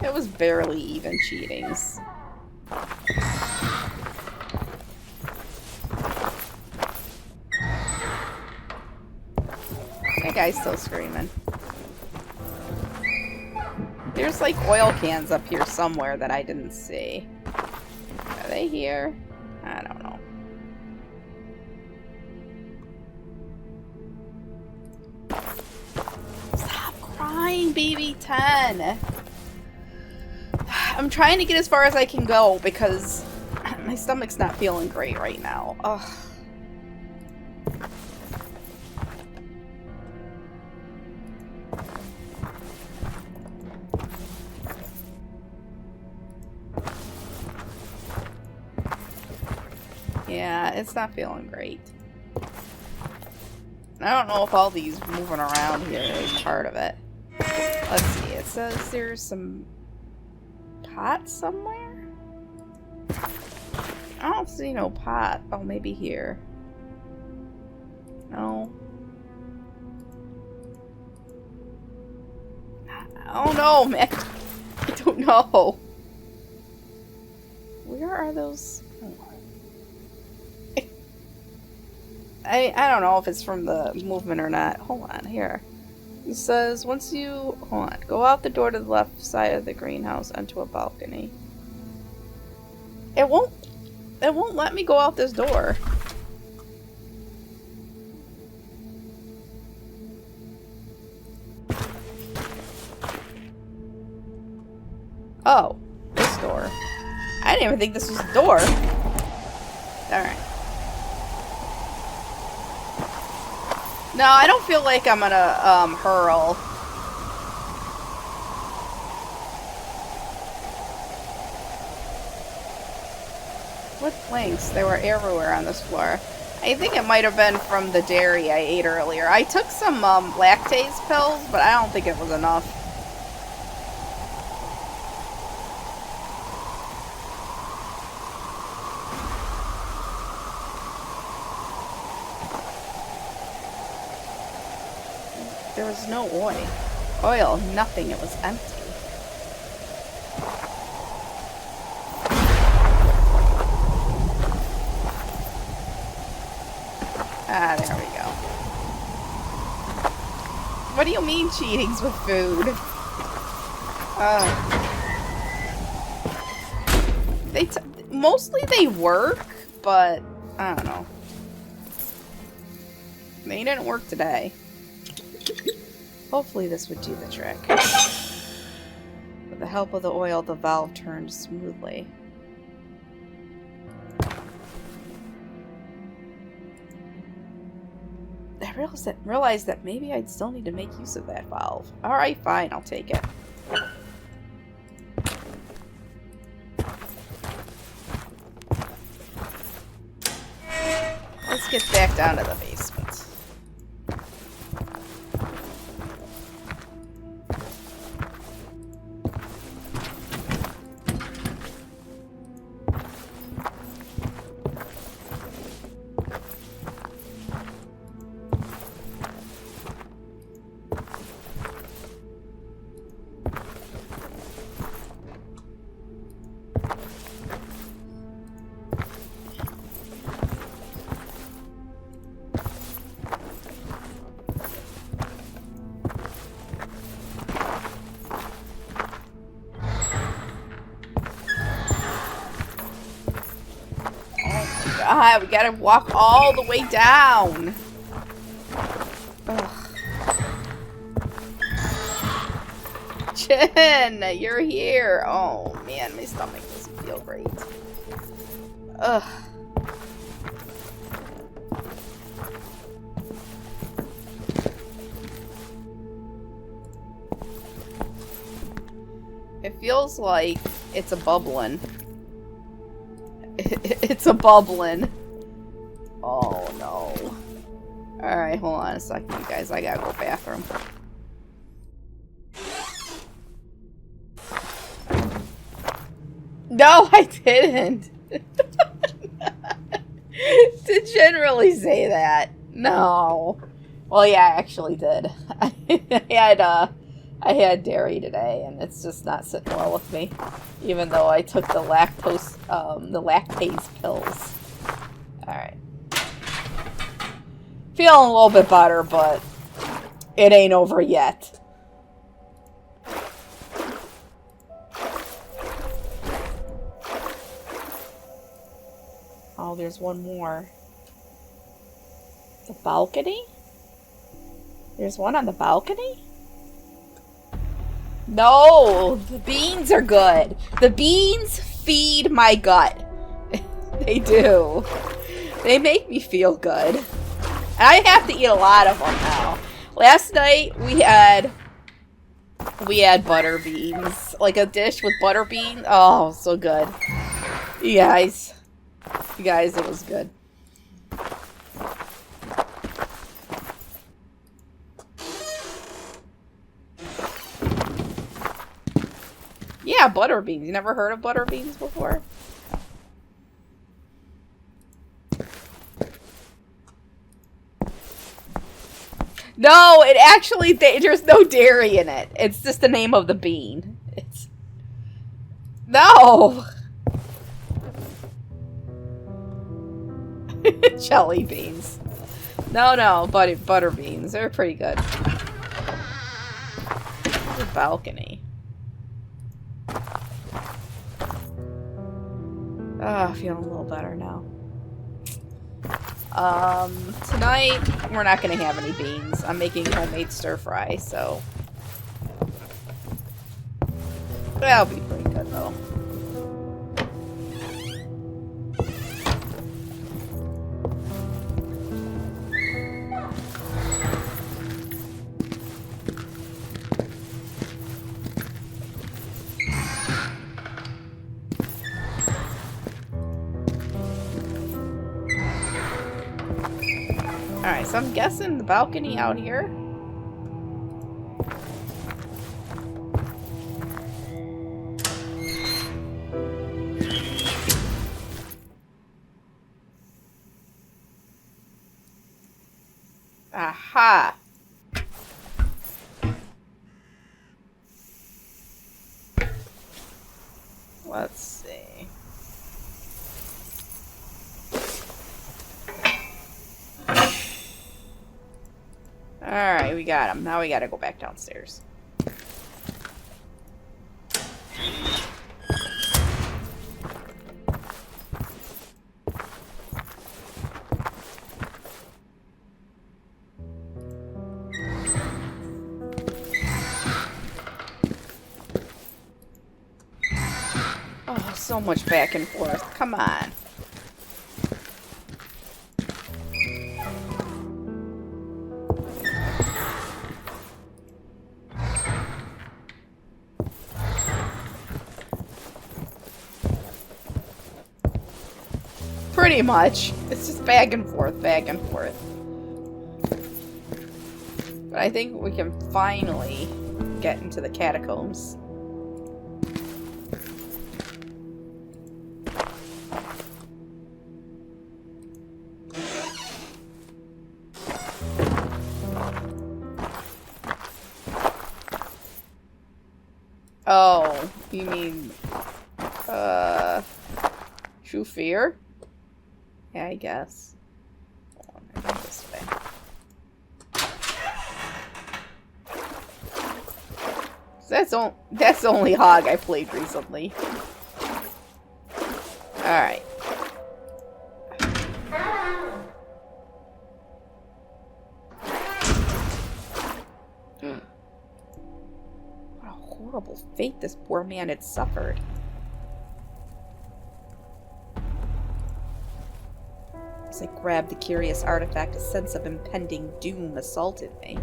[SPEAKER 1] It was barely even cheatings. That guy's still screaming. There's like oil cans up here somewhere that I didn't see. Are they here? I don't know. Stop crying, baby 10. I'm trying to get as far as I can go because my stomach's not feeling great right now. Ugh. Yeah, it's not feeling great. I don't know if all these moving around here is part of it. Let's see, it says there's some pot somewhere? I don't see no pot. Oh, maybe here. No. Oh no, man. I don't know. Where are those? I don't know if it's from the movement or not. Hold on, here. It says, once you... Hold on. Go out the door to the left side of the greenhouse onto a balcony. It won't let me go out this door. Oh. This door. I didn't even think this was a door. Alright. No, I don't feel like I'm gonna, hurl. What planks? They were everywhere on this floor. I think it might have been from the dairy I ate earlier. I took some, lactase pills, but I don't think it was enough. There was no oil. Oil, nothing. It was empty. Ah, there we go. What do you mean cheatings with food? Mostly they work, but I don't know. They didn't work today. Hopefully this would do the trick. With the help of the oil, the valve turned smoothly. I realized that maybe I'd still need to make use of that valve. Alright, fine, I'll take it. Let's get back down to the basement. God, we gotta walk all the way down. Ugh. Jen, you're here. Oh man, my stomach doesn't feel great. Ugh. It feels like it's a bubbling. It's a bubbling. Oh no. Alright, hold on a second, you guys. I gotta go bathroom. No, I didn't. Did Jen really say that? No. Well, yeah, I actually did. I had dairy today, and it's just not sitting well with me. Even though I took the lactase pills. Alright. Feeling a little bit better, but it ain't over yet. Oh, there's one more. The balcony? There's one on the balcony? No! The beans are good. The beans feed my gut. They do. They make me feel good. And I have to eat a lot of them now. Last night we had butter beans. Like a dish with butter beans. Oh, so good. You guys, it was good. Yeah, butter beans. You never heard of butter beans before? No, it actually, there's no dairy in it. It's just the name of the bean. It's... No! Jelly beans. No, butter beans. They're pretty good. The balcony. Ah, feeling a little better now. Tonight, we're not gonna have any beans. I'm making homemade stir fry, so... That'll be pretty good, though. Alright, so I'm guessing the balcony out here. Aha! Let's see. Alright, we got him. Now we gotta go back downstairs. Oh, so much back and forth. Come on. Pretty much. It's just back and forth, back and forth. But I think we can finally get into the catacombs. Oh, you mean, True Fear? Yeah, I guess. Hold on, I go this way. That's the only hog I played recently. Alright. horrible fate this poor man had suffered. As I grabbed the curious artifact, a sense of impending doom assaulted me.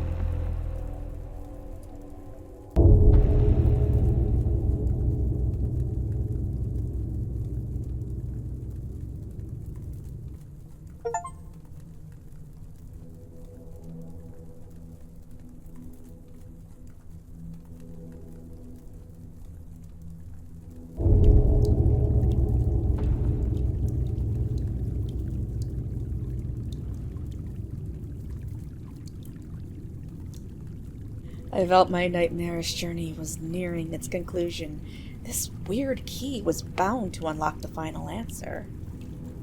[SPEAKER 1] I felt my nightmarish journey was nearing its conclusion. This weird key was bound to unlock the final answer.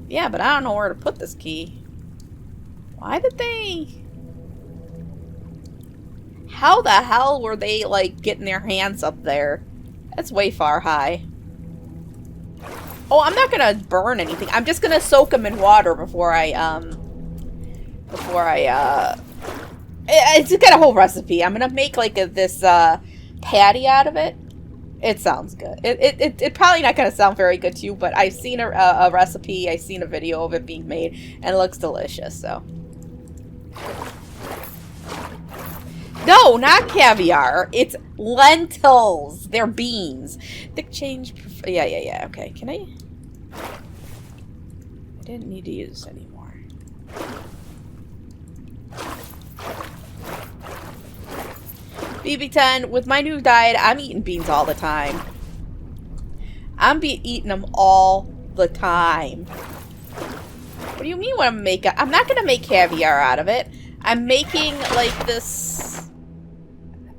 [SPEAKER 1] Yeah, but I don't know where to put this key. Why did they... How the hell were they, like, getting their hands up there? That's way far high. Oh, I'm not gonna burn anything. I'm just gonna soak them in water before I it's got a whole recipe. I'm gonna make like this patty out of it. It sounds good. It probably not gonna sound very good to you, but I've seen a recipe. I've seen a video of it being made, and it looks delicious. So, no, not caviar. It's lentils. They're beans. Thick change. Yeah. Okay. Can I? I didn't need to use this anymore. BB10, with my new diet, I'm eating beans all the time. I'm eating them all the time. What do you mean what I'm making? I'm not going to make caviar out of it. I'm making, like, this...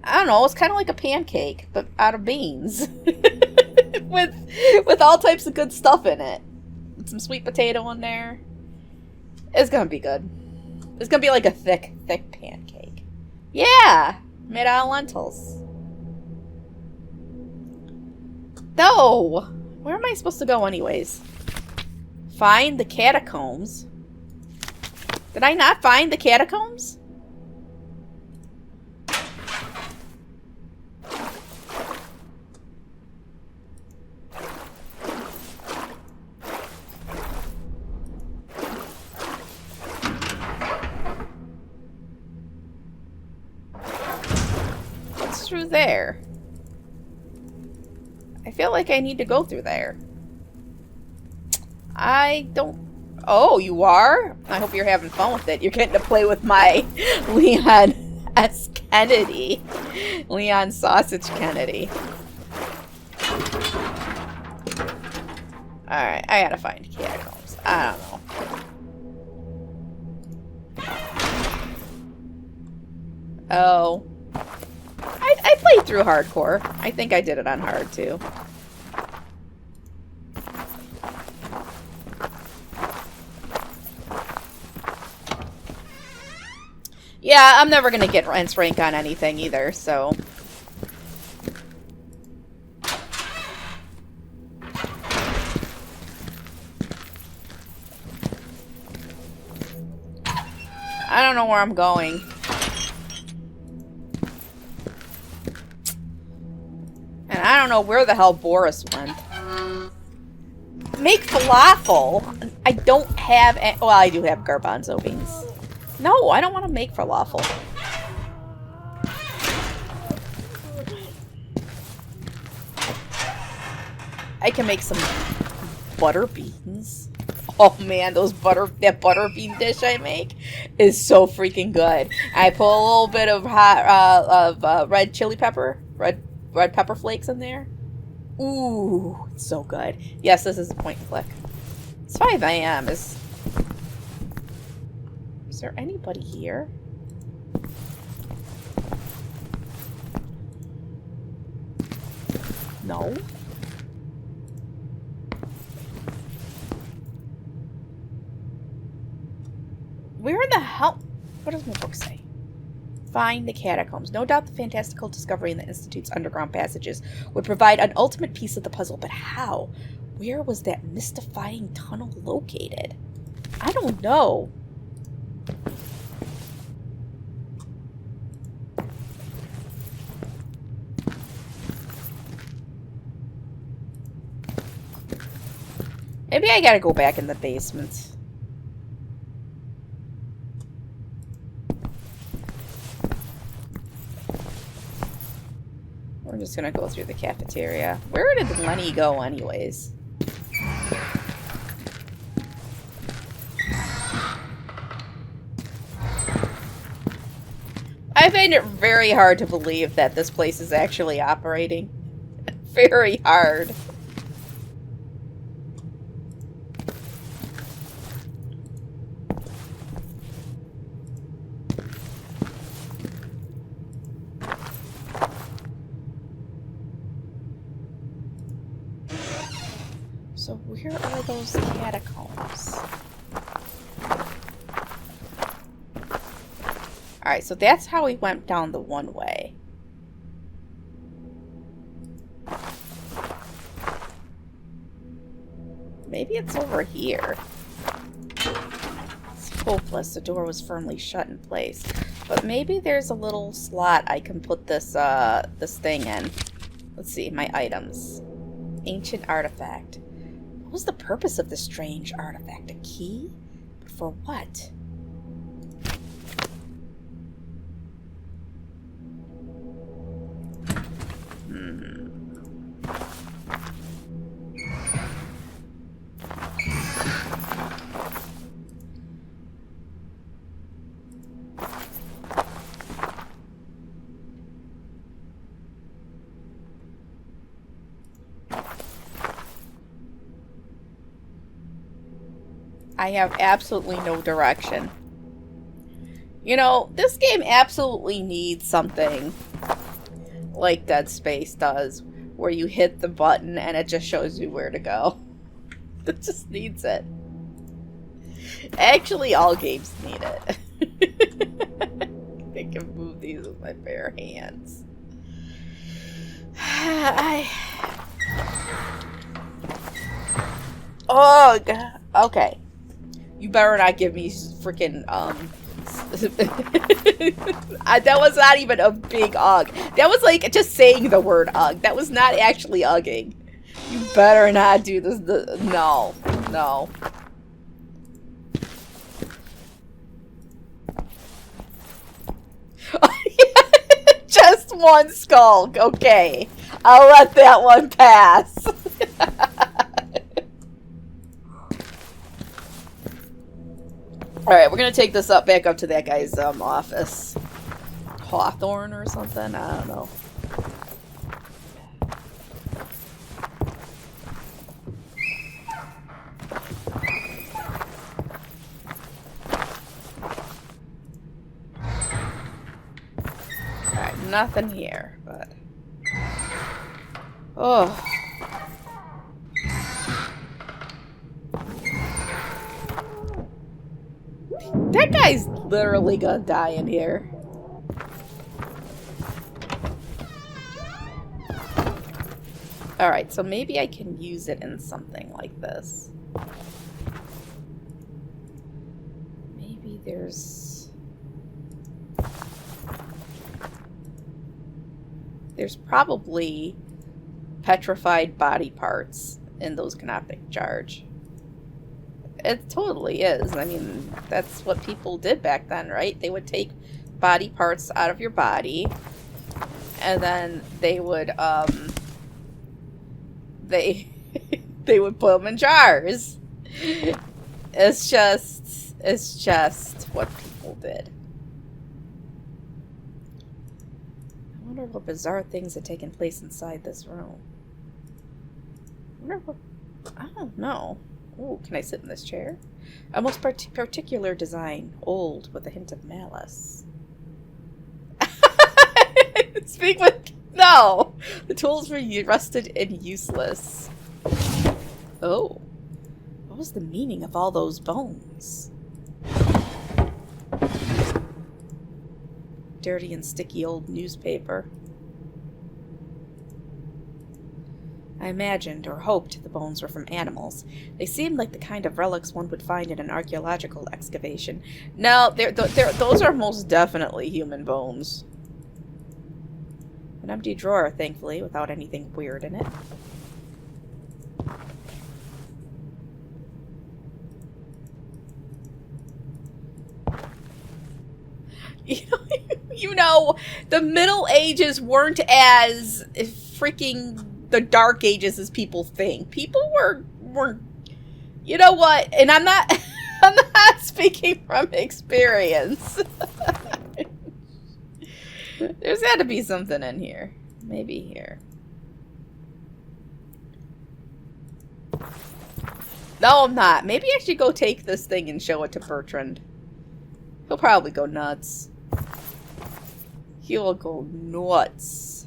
[SPEAKER 1] I don't know, it's kind of like a pancake, but out of beans. with all types of good stuff in it. With some sweet potato in there. It's going to be good. It's going to be like a thick pancake. Yeah! Made out of lentils. No! Where am I supposed to go anyways? Find the catacombs? Did I not find the catacombs? Through there. I feel like I need to go through there. I don't... Oh, you are? I hope you're having fun with it. You're getting to play with my Leon S. Kennedy. Leon Sausage Kennedy. Alright, I gotta find catacombs. I don't know. Oh. I played through hardcore. I think I did it on hard, too. Yeah, I'm never gonna get Rent's rank on anything either, so... I don't know where I'm going. And I don't know where the hell Boris went. Make falafel? I don't have... Well, I do have garbanzo beans. No, I don't want to make falafel. I can make some butter beans. Oh man, that butter bean dish I make is so freaking good. I put a little bit of hot red chili pepper, red pepper flakes in there. Ooh, it's so good. Yes, this is a point and click. It's 5 a.m. Is there anybody here? No. Where in the hell? What does my book say? Find the catacombs. No doubt the fantastical discovery in the Institute's underground passages would provide an ultimate piece of the puzzle, but how? Where was that mystifying tunnel located? I don't know. Maybe I gotta go back in the basement. We're just gonna go through the cafeteria. Where did Lenny go anyways? I find it very hard to believe that this place is actually operating. Very hard. So where are those catacombs? Alright, so that's how we went down the one way. Maybe it's over here. It's hopeless. The door was firmly shut in place. But maybe there's a little slot I can put this this thing in. Let's see, my items. Ancient artifact. What was the purpose of this strange artifact? A key? But for what? I have absolutely no direction. You know, this game absolutely needs something like Dead Space does, where you hit the button and it just shows you where to go. It just needs it. Actually, all games need it. I can move these with my bare hands. Oh, God. Okay. You better not give me freaking, that was not even a big ugh. That was like just saying the word ugh. That was not actually ugging. You better not do this. No. No. Just one skull. Okay. I'll let that one pass. Alright, we're gonna take this back up to that guy's office. Hawthorne or something? I don't know. Alright, nothing here, but... Oh... That guy's literally gonna die in here. Alright, so maybe I can use it in something like this. Maybe there's probably petrified body parts in those Canoptic Charge. It totally is. I mean, that's what people did back then, right? They would take body parts out of your body, and then they would, they would put them in jars. It's just what people did. I wonder what bizarre things had taken place inside this room. I don't know. Ooh, can I sit in this chair? A most particular design, old with a hint of malice. Speak with... No! The tools were rusted and useless. Oh. What was the meaning of all those bones? Dirty and sticky old newspaper. I imagined or hoped the bones were from animals. They seemed like the kind of relics one would find in an archaeological excavation. No, those are most definitely human bones. An empty drawer, thankfully, without anything weird in it. the Middle Ages weren't as freaking the Dark Ages as people think. People were you know what? And I'm not I'm not speaking from experience. There's got to be something in here. Maybe here. No, I'm not. Maybe I should go take this thing and show it to Bertrand. He'll probably go nuts. He will go nuts.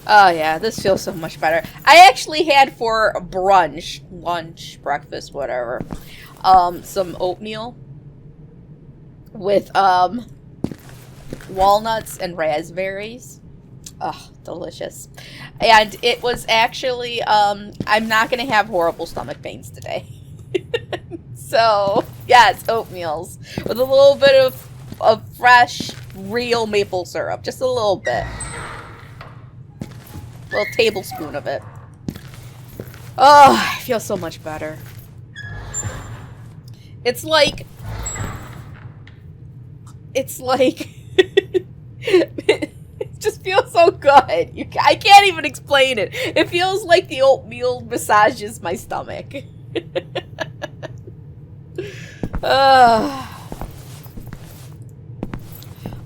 [SPEAKER 1] Oh yeah, this feels so much better. I actually had for brunch, lunch, breakfast, whatever, some oatmeal with walnuts and raspberries. Ugh, delicious. And it was actually, I'm not gonna have horrible stomach pains today. So, yes, oatmeals with a little bit of fresh, real maple syrup. Just a little bit. A little tablespoon of it. Oh, I feel so much better. It's like... it just feels so good. I can't even explain it. It feels like the oatmeal massages my stomach.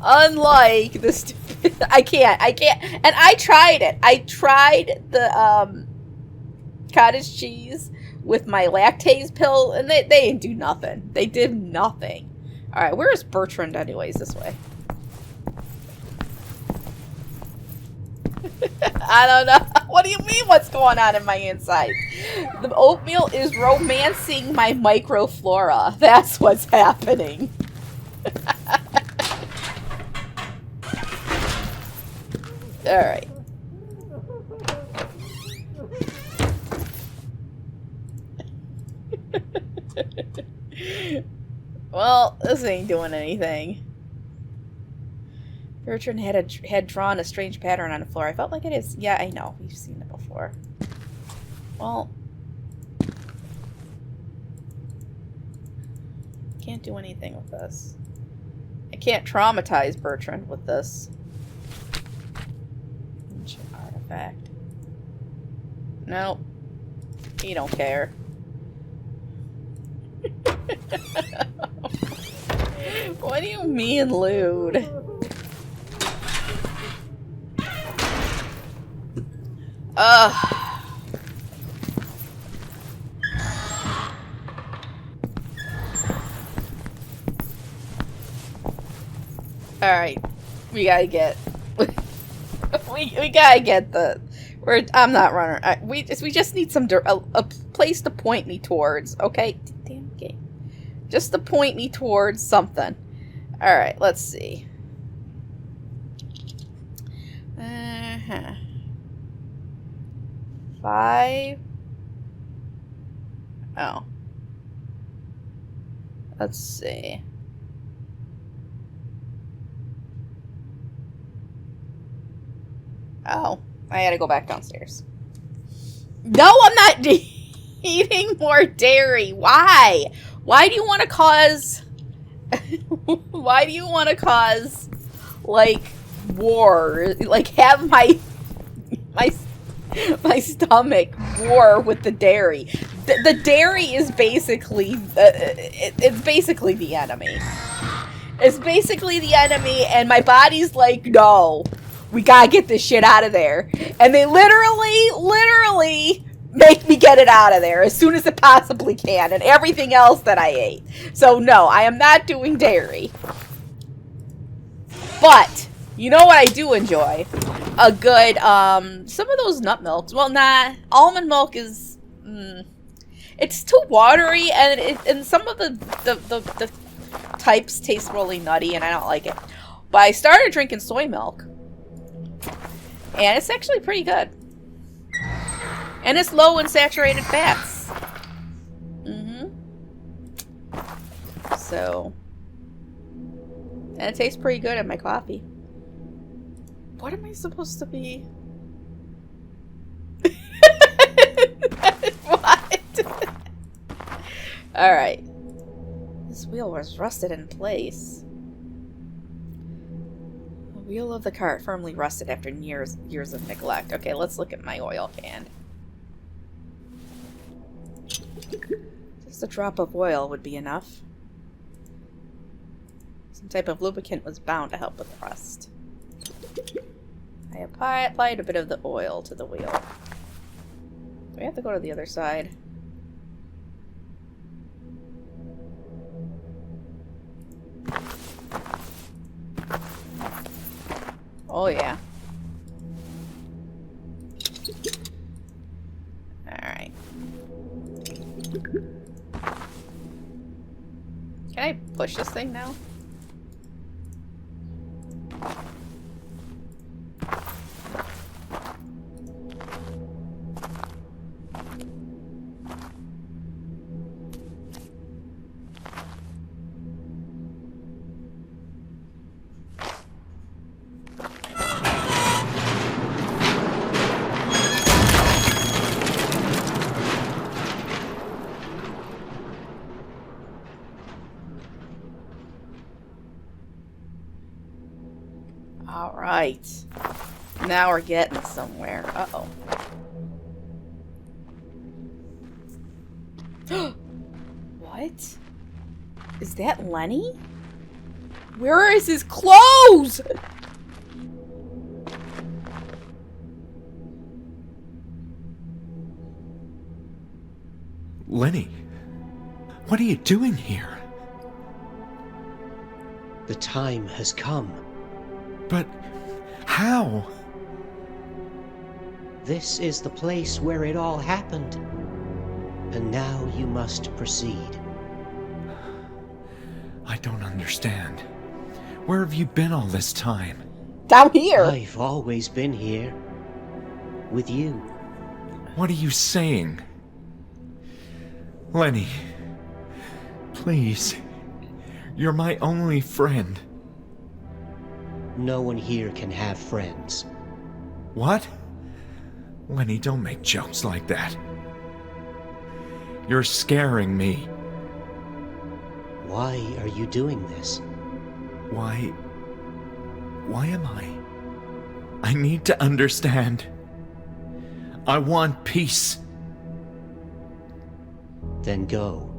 [SPEAKER 1] Unlike this... I can't. And I tried it. I tried the cottage cheese with my lactase pill, and they didn't do nothing. They did nothing. Alright, where is Bertrand anyways? This way. I don't know. What do you mean what's going on in my inside? The oatmeal is romancing my microflora. That's what's happening. Alright. Well, this ain't doing anything. Bertrand had drawn a strange pattern on the floor. I felt like it is. Yeah, I know. We've seen it before. Well, can't do anything with this. I can't traumatize Bertrand with this. Artifact. Nope. He don't care. What do you mean, lewd? Alright. We gotta get... we gotta get the... I'm not running. We just need some... a place to point me towards, okay? Damn game. Just to point me towards something. Alright, let's see. Uh-huh. 5. Oh. Let's see. Oh. I gotta go back downstairs. No, I'm not eating more dairy. Why? Why do you want to cause... Why do you want to cause, like, war? Like, have my stomach war with the dairy. The dairy is basically... it's basically the enemy. It's basically the enemy, and my body's like, no. We gotta get this shit out of there. And they literally make me get it out of there as soon as it possibly can, and everything else that I ate. So no, I am not doing dairy. But, you know what I do enjoy? A good, some of those nut milks. Well, nah, almond milk is, it's too watery, and some of the types taste really nutty, and I don't like it. But I started drinking soy milk. And it's actually pretty good. And it's low in saturated fats. So... And it tastes pretty good in my coffee. What am I supposed to be? What? Alright. This wheel was rusted in place. The wheel of the cart firmly rusted after years of neglect. Okay, let's look at my oil can. Just a drop of oil would be enough. Some type of lubricant was bound to help with the rust. I applied a bit of the oil to the wheel. Do we have to go to the other side? Oh yeah. Alright. Can I push this thing now? Alright. Now we're getting somewhere. Uh-oh. What? Is that Lenny? Where is his clothes?
[SPEAKER 2] Lenny, what are you doing here?
[SPEAKER 3] The time has come.
[SPEAKER 2] But how?
[SPEAKER 3] This is the place where it all happened. And now you must proceed.
[SPEAKER 2] I don't understand. Where have you been all this time?
[SPEAKER 1] Down here.
[SPEAKER 3] I've always been here. With you.
[SPEAKER 2] What are you saying? Lenny, please. You're my only friend.
[SPEAKER 3] No one here can have friends.
[SPEAKER 2] What? Lenny, don't make jokes like that. You're scaring me.
[SPEAKER 3] Why are you doing this?
[SPEAKER 2] Why am I? I need to understand. I want peace.
[SPEAKER 3] Then go.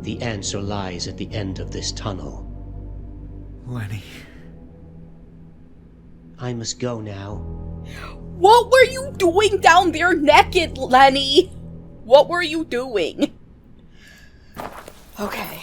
[SPEAKER 3] The answer lies at the end of this tunnel.
[SPEAKER 2] Lenny.
[SPEAKER 3] I must go now.
[SPEAKER 1] What were you doing down there naked, Lenny? What were you doing? Okay.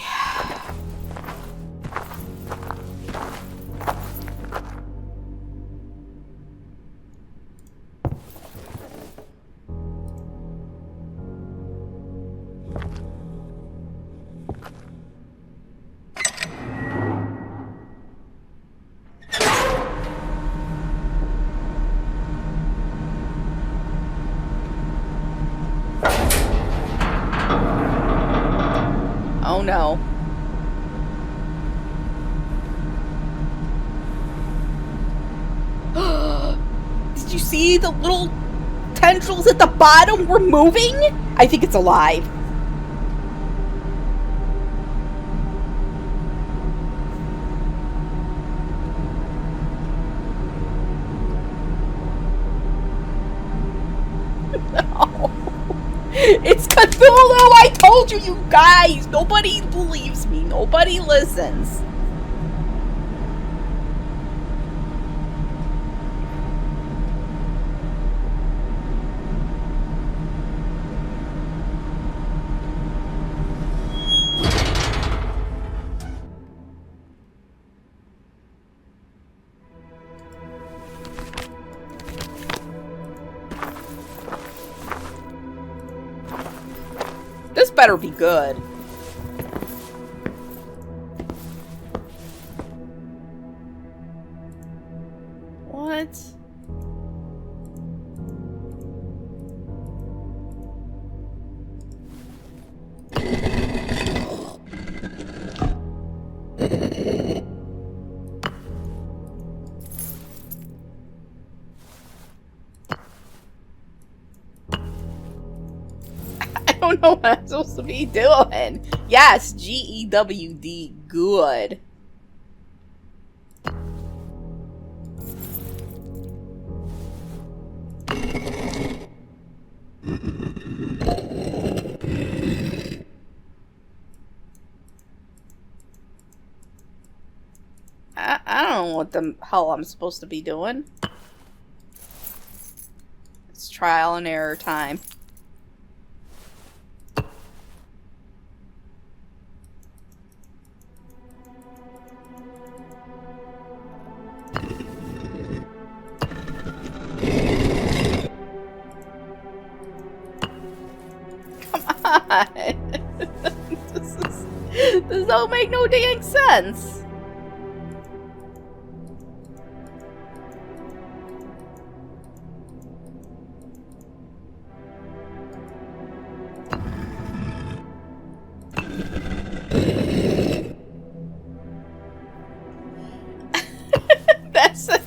[SPEAKER 1] Oh no. Did you see the little tendrils at the bottom were moving? I think it's alive. No. It's Cthulhu! I told you, you guys! Nobody believes me. Nobody listens. This better be good. What? don't know what I'm supposed to be doing. Yes, GEWD, good. I don't know what the hell I'm supposed to be doing. It's trial and error time. Come on. This don't make no dang sense.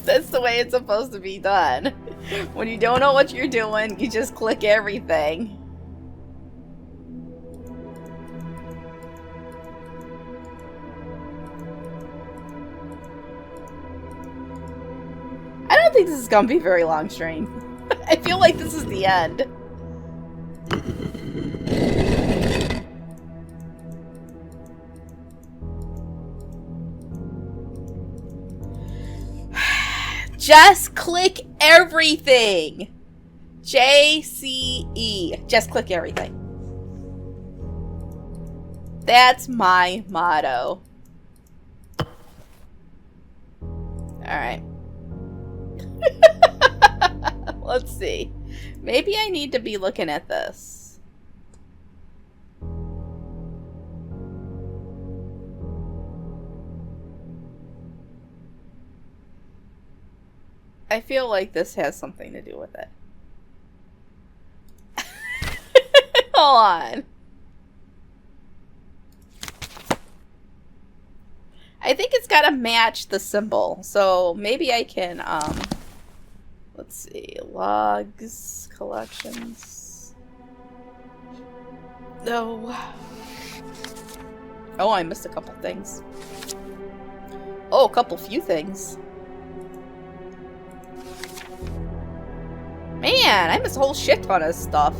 [SPEAKER 1] That's the way it's supposed to be done. When you don't know what you're doing, you just click everything. I don't think this is gonna be a very long stream. I feel like this is the end. Just click everything. JCE. Just click everything. That's my motto. Alright. Let's see. Maybe I need to be looking at this. I feel like this has something to do with it. Hold on. I think it's got to match the symbol. So maybe I can, let's see. Logs, collections. No. Oh, I missed a couple things. Oh, a few things. Man, I missed a whole shit ton of stuff.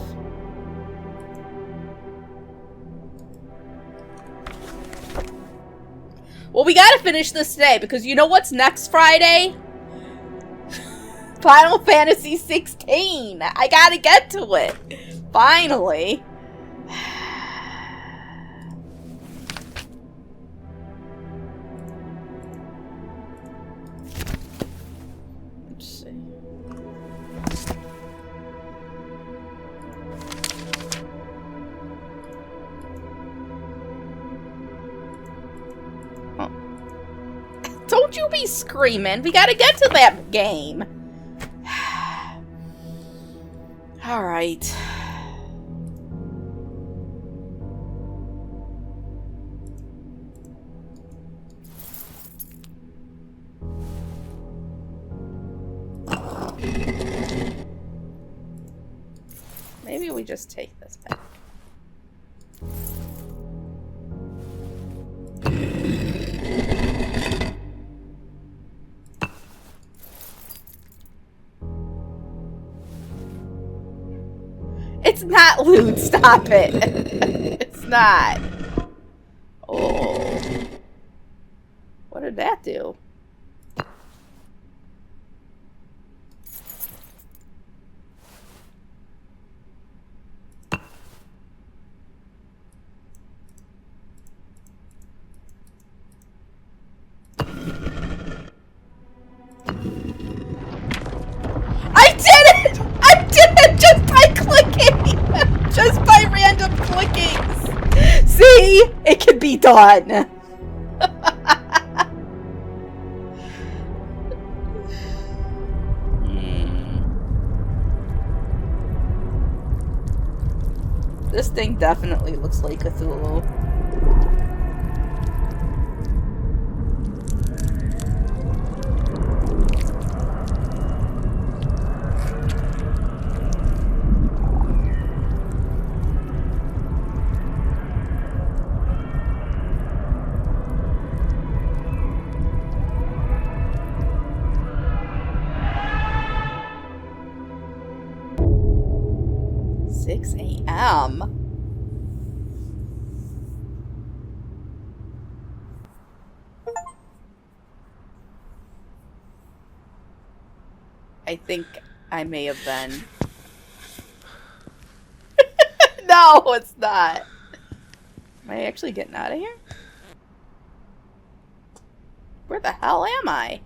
[SPEAKER 1] Well, we gotta finish this today, because you know what's next Friday? Final Fantasy 16! I gotta get to it! Finally! Let's see. Don't you be screaming. We gotta get to that game. Alright. Maybe we just take this back. It's not loot, stop it. It's not. Oh. What did that do? I did it! I did it just by clicking! Just by random clickings! See? It can be done! This thing definitely looks like Cthulhu. 6 a.m. I think I may have been. No, it's not. Am I actually getting out of here? Where the hell am I?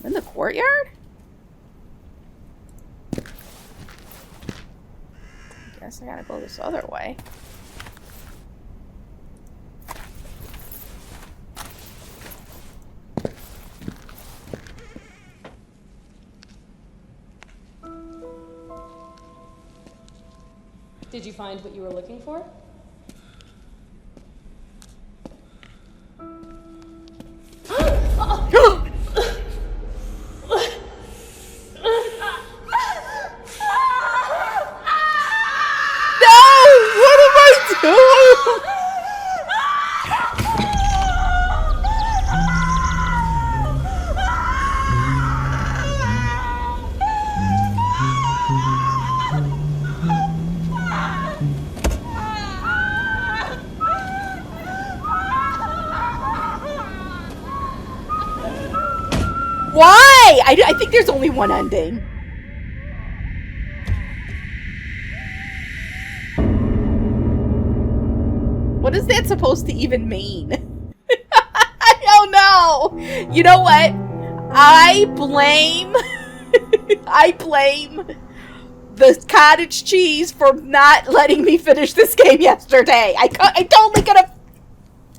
[SPEAKER 1] In the courtyard? Guess I gotta go this other way.
[SPEAKER 5] Did you find what you were looking for?
[SPEAKER 1] Why? I think there's only one ending. What is that supposed to even mean? I don't know. You know what? I blame the cottage cheese for not letting me finish this game yesterday. I totally could have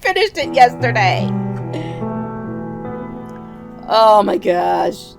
[SPEAKER 1] finished it yesterday. Oh my gosh.